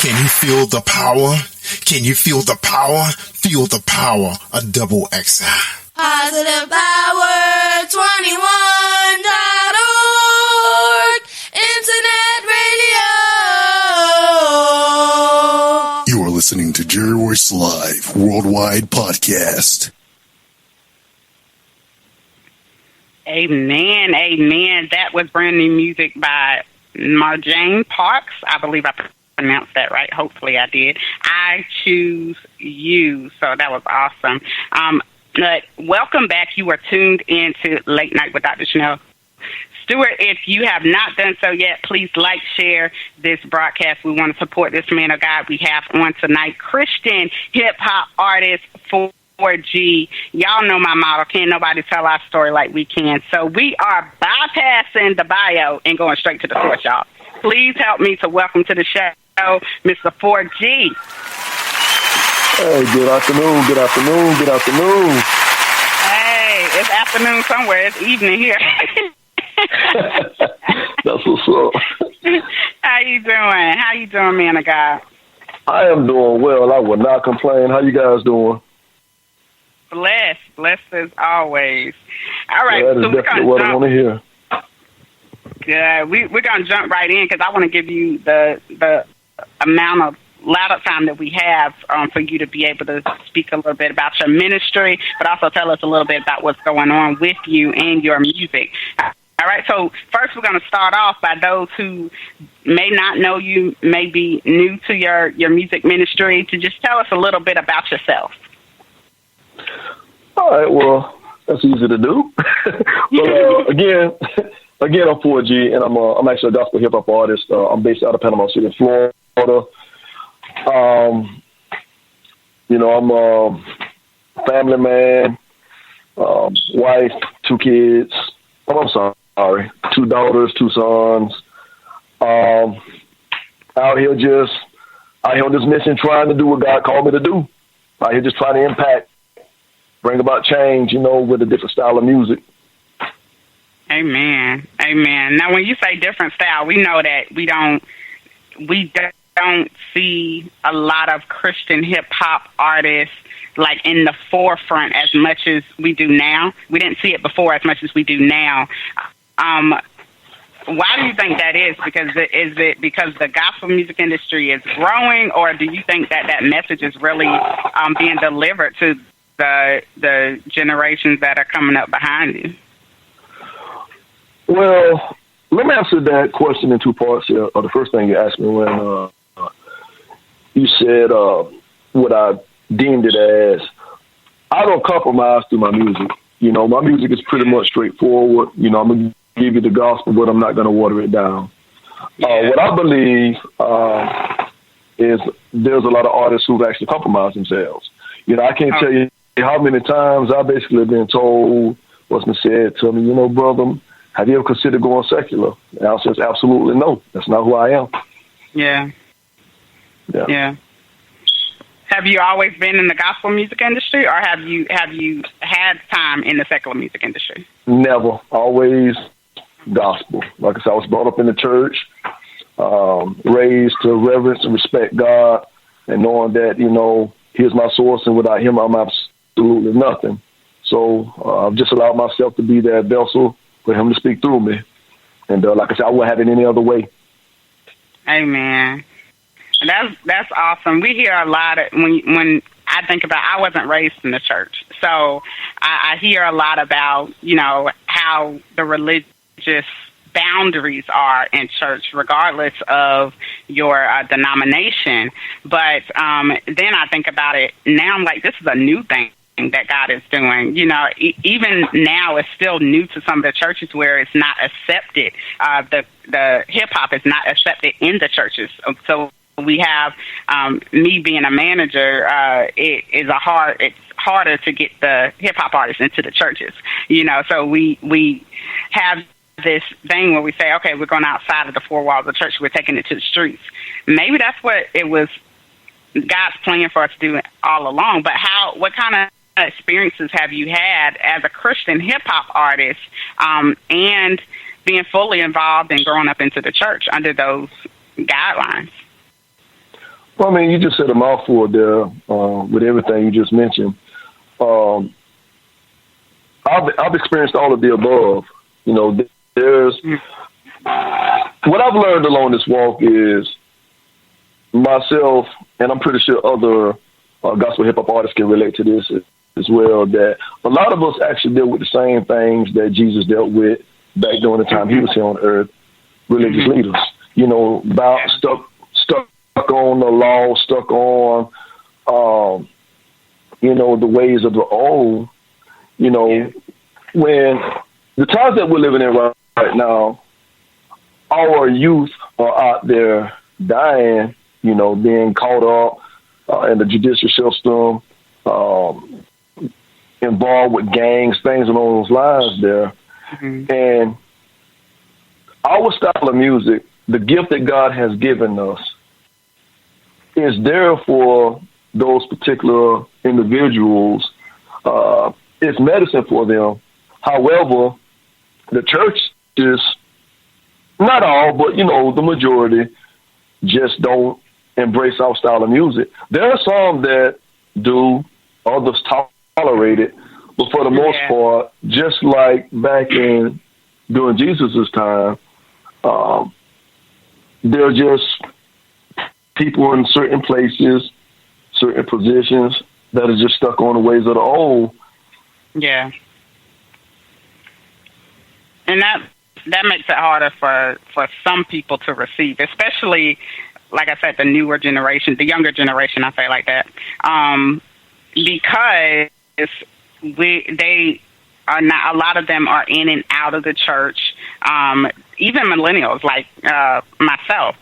Can you feel the power? Can you feel the power? Feel the power of Double XI. Positive Power 21.org Internet Radio. You are listening to Jerry Royce Live Worldwide Podcast. Amen, amen. That was brand new music by Marjane Parks. I believe I pronounced that right. Hopefully I did. I choose you. So that was awesome. But welcome back. You are tuned into Late Night with Dr. Chanel Stuart, if you have not done so yet, please like, share this broadcast. We want to support this man of God we have on tonight, Christian hip-hop artist 4G. Y'all know my motto, can't nobody tell our story like we can. So we are bypassing the bio and going straight to the source, y'all. Please help me to welcome to the show Mr. 4G. Hey, good afternoon, good afternoon, good afternoon. Hey, it's afternoon somewhere. It's evening here. That's what's up. How you doing? How you doing, man of God? I am doing well. I will not complain. How you guys doing? Blessed as always. All right, that is definitely what I want to hear. Yeah, we're gonna jump right in because I want to give you the amount of louder time that we have for you to be able to speak a little bit about your ministry, but also tell us a little bit about what's going on with you and your music. All right, so first we're going to start off by those who may not know you, may be new to your music ministry, to just tell us a little bit about yourself. All right, well, that's easy to do. But again, I'm 4G, and I'm actually a gospel hip hop artist. I'm based out of Panama City, Florida. I'm a family man, wife, 2 kids. I'm sorry, 2 daughters, 2 sons. Out here on this mission, trying to do what God called me to do. Out here just trying to impact, bring about change, with a different style of music. Amen. Now, when you say different style, we know that we don't see a lot of Christian hip hop artists like in the forefront as much as we do now. We didn't see it before as much as we do now. Why do you think that is? Is it because the gospel music industry is growing, or do you think that message is really being delivered to the generations that are coming up behind you? Well, let me answer that question in 2 parts here. The first thing you asked me when you said what I deemed it as, I don't compromise through my music. My music is pretty much straightforward. I'm going to give you the gospel, but I'm not going to water it down. What I believe is there's a lot of artists who've actually compromised themselves. I can't tell you how many times I basically been told what's been said to me, brother, have you ever considered going secular? And I says, absolutely no. That's not who I am. Yeah. Have you always been in the gospel music industry, or have you had time in the secular music industry? Never. Always gospel. Like I said, I was brought up in the church, raised to reverence and respect God, and knowing that, He's my source, and without Him, I'm absolutely nothing. So I've just allowed myself to be that vessel for Him to speak through me. And like I said, I wouldn't have it any other way. Amen. That's awesome. We hear a lot of, when I think about, I wasn't raised in the church, so I hear a lot about, how the religious boundaries are in church, regardless of your denomination. But then I think about it now, I'm like, this is a new thing that God is doing. Even now it's still new to some of the churches where it's not accepted. The hip hop is not accepted in the churches. So we have me being a manager. It's harder to get the hip hop artists into the churches. So we have this thing where we say, okay, we're going outside of the 4 walls of the church. We're taking it to the streets. Maybe that's what it was God's plan for us to do all along. But what kind of experiences have you had as a Christian hip hop artist and being fully involved and growing up into the church under those guidelines? Well, you just said a mouthful there with everything you just mentioned. I've experienced all of the above. There's what I've learned along this walk is myself, and I'm pretty sure other gospel hip hop artists can relate to this as well, that a lot of us actually deal with the same things that Jesus dealt with back during the time He was here on earth. Religious leaders, about stuck on the law, stuck on, the ways of the old. When the times that we're living in right right now, our youth are out there dying, being caught up in the judicial system, involved with gangs, things along those lines there. Mm-hmm. And our style of music, the gift that God has given us, is there for those particular individuals. It's medicine for them. However, the church is, not all, but, the majority just don't embrace our style of music. There are some that do, others tolerate it, but for the most part, just like back during Jesus' time, they're just people in certain places, certain positions that are just stuck on the ways of the old. Yeah. And that makes it harder for some people to receive, especially, like I said, the newer generation, the younger generation, I say like that, because they are not, a lot of them are in and out of the church, even millennials like myself,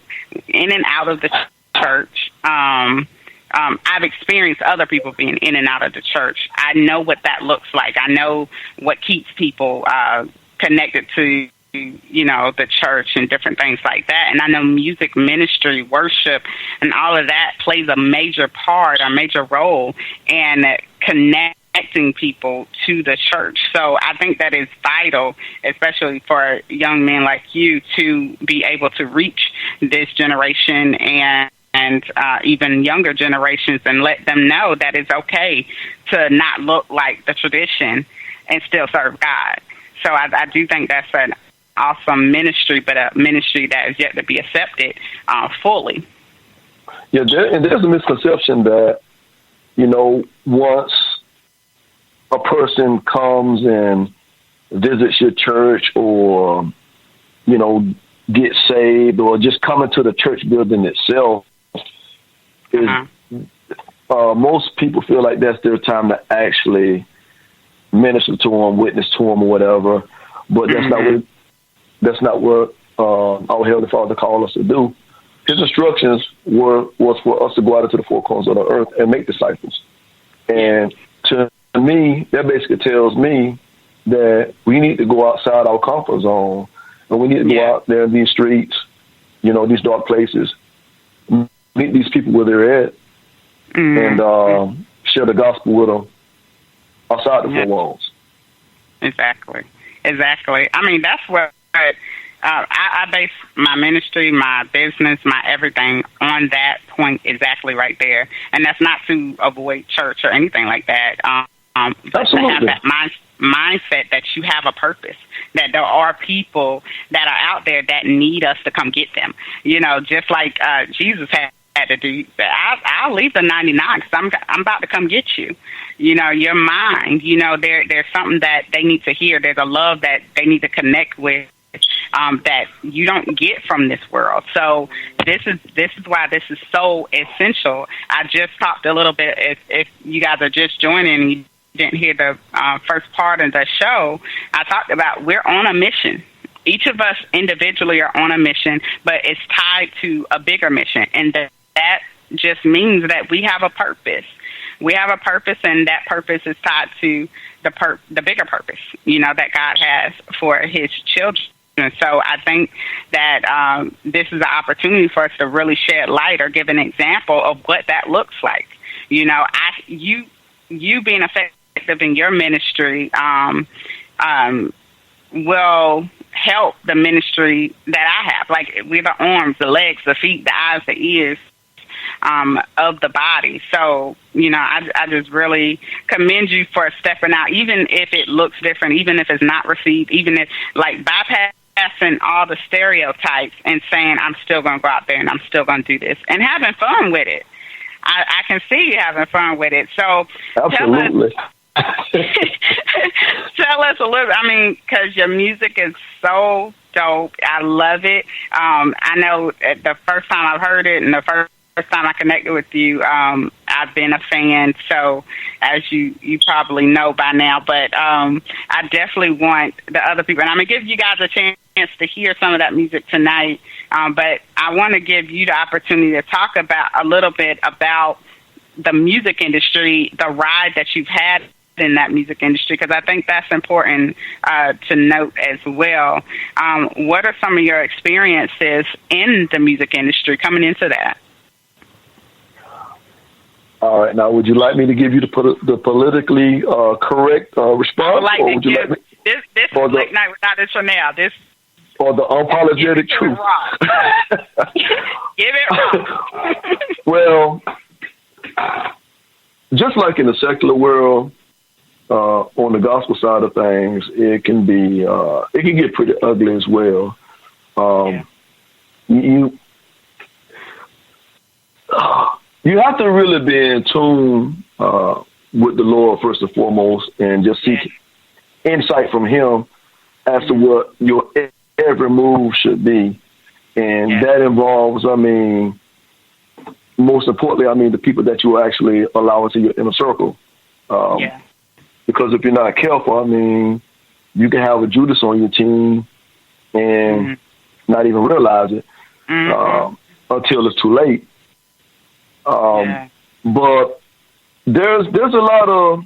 in and out of the church. I've experienced other people being in and out of the church. I know what that looks like. I know what keeps people connected to, the church and different things like that. And I know music ministry, worship, and all of that plays a major part, a major role in connecting people to the church. So I think that is vital, especially for young men like you, to be able to reach this generation and even younger generations and let them know that it's okay to not look like the tradition and still serve God. So I do think that's an awesome ministry, but a ministry that is yet to be accepted fully. Yeah, there's a misconception that, once a person comes and visits your church or, gets saved or just coming to the church building itself, most people feel like that's their time to actually minister to them, witness to them, or whatever. But that's not what our Heavenly Father called us to do. His instructions was for us to go out into the four corners of the earth and make disciples. And to me, that basically tells me that we need to go outside our comfort zone, and we need to go out there in these streets, these dark places, meet these people where they're at, and share the gospel with them outside the four walls. Exactly. I mean, that's what I base my ministry, my business, my everything on that point exactly right there. And that's not to avoid church or anything like that. But to have that mindset that you have a purpose, that there are people that are out there that need us to come get them. Just like Jesus had to do. I'll leave the 99 because I'm about to come get you. You're mine. There's something that they need to hear. There's a love that they need to connect with that you don't get from this world. So this is why this is so essential. I just talked a little bit. If you guys are just joining and you didn't hear the first part of the show, I talked about we're on a mission. Each of us individually are on a mission, but it's tied to a bigger mission, and that just means that we have a purpose. We have a purpose, and that purpose is tied to the bigger purpose, that God has for His children. So I think that this is an opportunity for us to really shed light or give an example of what that looks like. You being effective in your ministry will help the ministry that I have. Like, we're the arms, the legs, the feet, the eyes, the ears of the body. So, I just really commend you for stepping out, even if it looks different, even if it's not received, even if, like, bypassing all the stereotypes and saying, I'm still going to go out there and I'm still going to do this and having fun with it. I can see you having fun with it. So absolutely. Tell us a little, because your music is so dope. I love it. I know the first time I've heard it and the first time I connected with you, I I've been a fan, so as you probably know by now. But I definitely want the other people, and I'm going to give you guys a chance to hear some of that music tonight. But I want to give you the opportunity to talk about a little bit about the music industry, the ride that you've had in that music industry, because I think that's important to note as well. What are some of your experiences in the music industry coming into that? All right. Now, would you like me to give you the politically correct response? I would like or to would you give like me, this Late Night with Dr. Chanel. This or the unapologetic truth? Give it raw. Well, just like in the secular world, on the gospel side of things, it can get pretty ugly as well. You have to really be in tune with the Lord first and foremost, and just seek insight from Him as to what your every move should be, and that involves, most importantly, the people that you actually allow into your inner circle. Because if you're not careful, you can have a Judas on your team and not even realize it until it's too late. But there's a lot of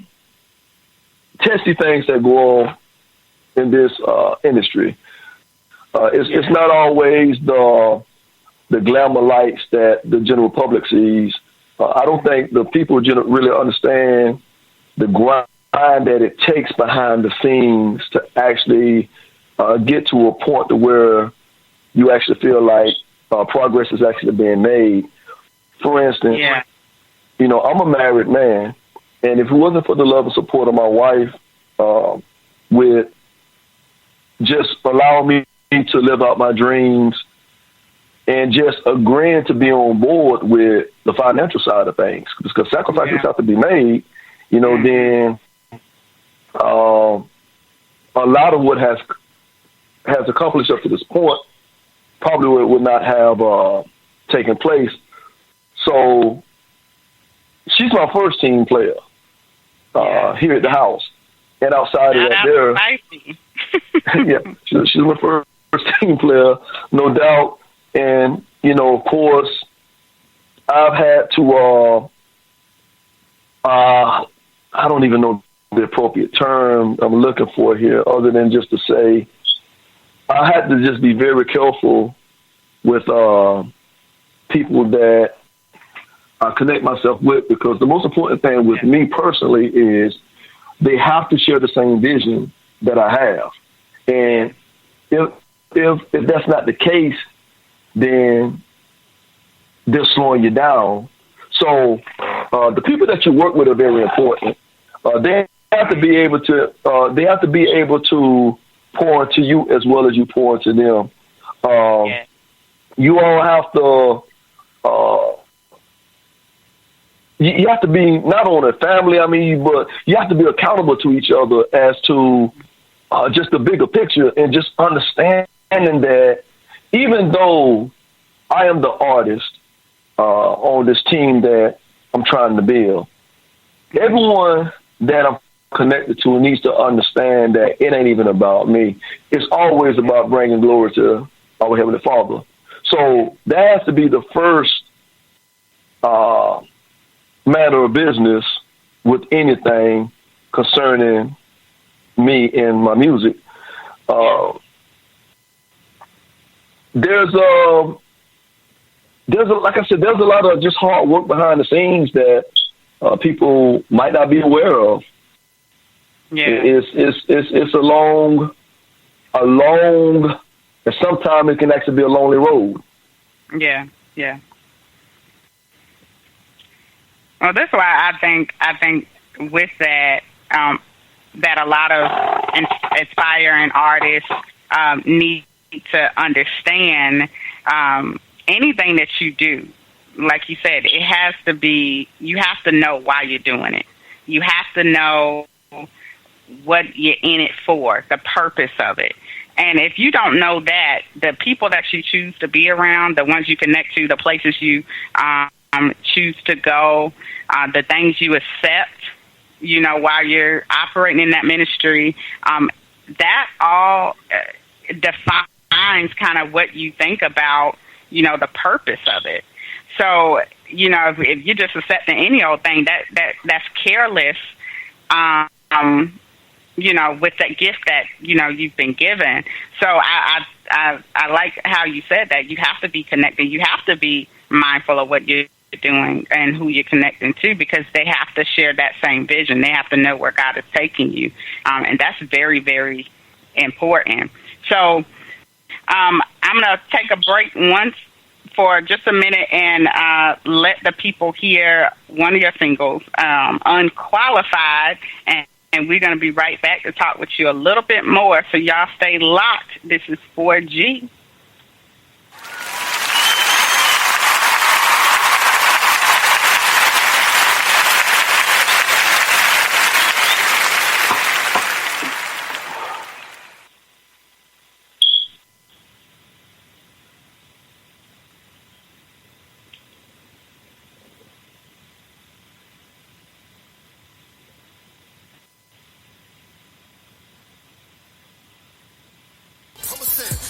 testy things that go on in this industry. It's not always the glamour lights that the general public sees. I don't think the people really understand the grind that it takes behind the scenes to actually get to a point to where you actually feel like progress is actually being made. For instance, I'm a married man, and if it wasn't for the love and support of my wife, with just allowing me to live out my dreams and just agreeing to be on board with the financial side of things, because sacrifices have to be made, then a lot of what has accomplished up to this point probably would not have taken place. So she's my first team player here at the house, and outside of that, she's my first team player, no doubt. And of course, I've had to I don't even know the appropriate term I'm looking for here, other than just to say I had to just be very careful with people that I connect myself with, because the most important thing with me personally is they have to share the same vision that I have. And if that's not the case, then they're slowing you down. So the people that you work with are very important. They have to be able to pour into you as well as you pour into them. You all have to you have to be not only a family, but you have to be accountable to each other as to just the bigger picture, and just understanding that even though I am the artist on this team that I'm trying to build, everyone that I'm connected to needs to understand that it ain't even about me. It's always about bringing glory to our Heavenly Father. So that has to be the first matter of business with anything concerning me and my music. There's like I said, there's a lot of just hard work behind the scenes that people might not be aware of. It's a long, and sometimes it can actually be a lonely road. Yeah. Well, that's why I think with that, that a lot of aspiring artists need to understand anything that you do. Like you said, it has to be, you have to know why you're doing it. You have to know what you're in it for, the purpose of it. And if you don't know that, the people that you choose to be around, the ones you connect to, the places you choose to go, the things you accept, you know, while you're operating in that ministry, that all defines kind of what you think about, you know, the purpose of it. So, you know, if you're just accepting any old thing, that's careless, you know, with that gift that, you know, you've been given. So I like how you said that. You have to be connected. You have to be mindful of what you're doing and who you're connecting to, because they have to share that same vision. They have to know where God is taking you. And that's very, very important. So I'm going to take a break once for just a minute and let the people hear one of your singles, Unqualified, and we're going to be right back to talk with you a little bit more. So y'all stay locked. This is 4G.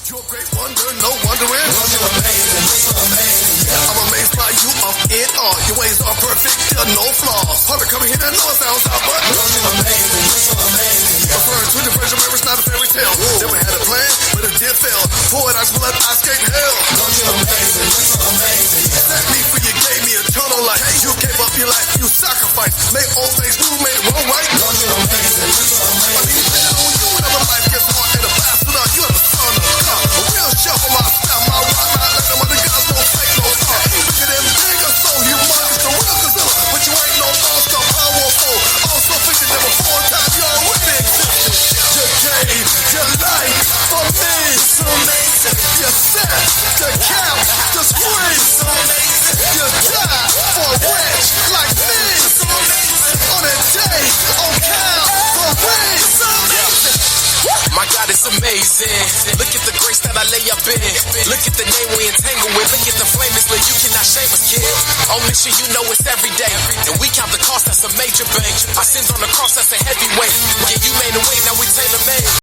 You're a great wonder, no wondering. You're amazing, so amazing. I'm amazed by you, I'm in awe. Your ways are perfect, there are no flaws. Hard to come here and know it sounds out, but you're amazing, so amazing. Referring to the Virgin Mary, it's not a fairy tale. Never had a plan, but it did fail. For it, I blood, I escaped hell. You're amazing, so amazing. Set me free, you gave me eternal life. You gave up your life, you sacrificed. Made all things new, made it wrong right. You're amazing, so amazing. I mean, better on you whenever life gets hard and a bastard. You are the son of God. A real chef on my style, my rock, my legend, my God's no fake, no star. Bigger than bigger, so humongous, the real Godzilla. But you ain't no monster, powerful. Also figured that before time you already existed. You gave your life for me. So amazing. You set the cap, the screen. So amazing. You died for a wretch like me. So amazing. On a day, on count, for real. So amazing. My God, it's amazing. Look at the grace that I lay up in. Look at the name we entangle with. Look at the flame is lit. You cannot shame us, kid. On mission, you know it's every day. And we count the cost, that's a major bank. Our sins on the cross, that's a heavy weight. Yeah, you made a way, now we tailor made.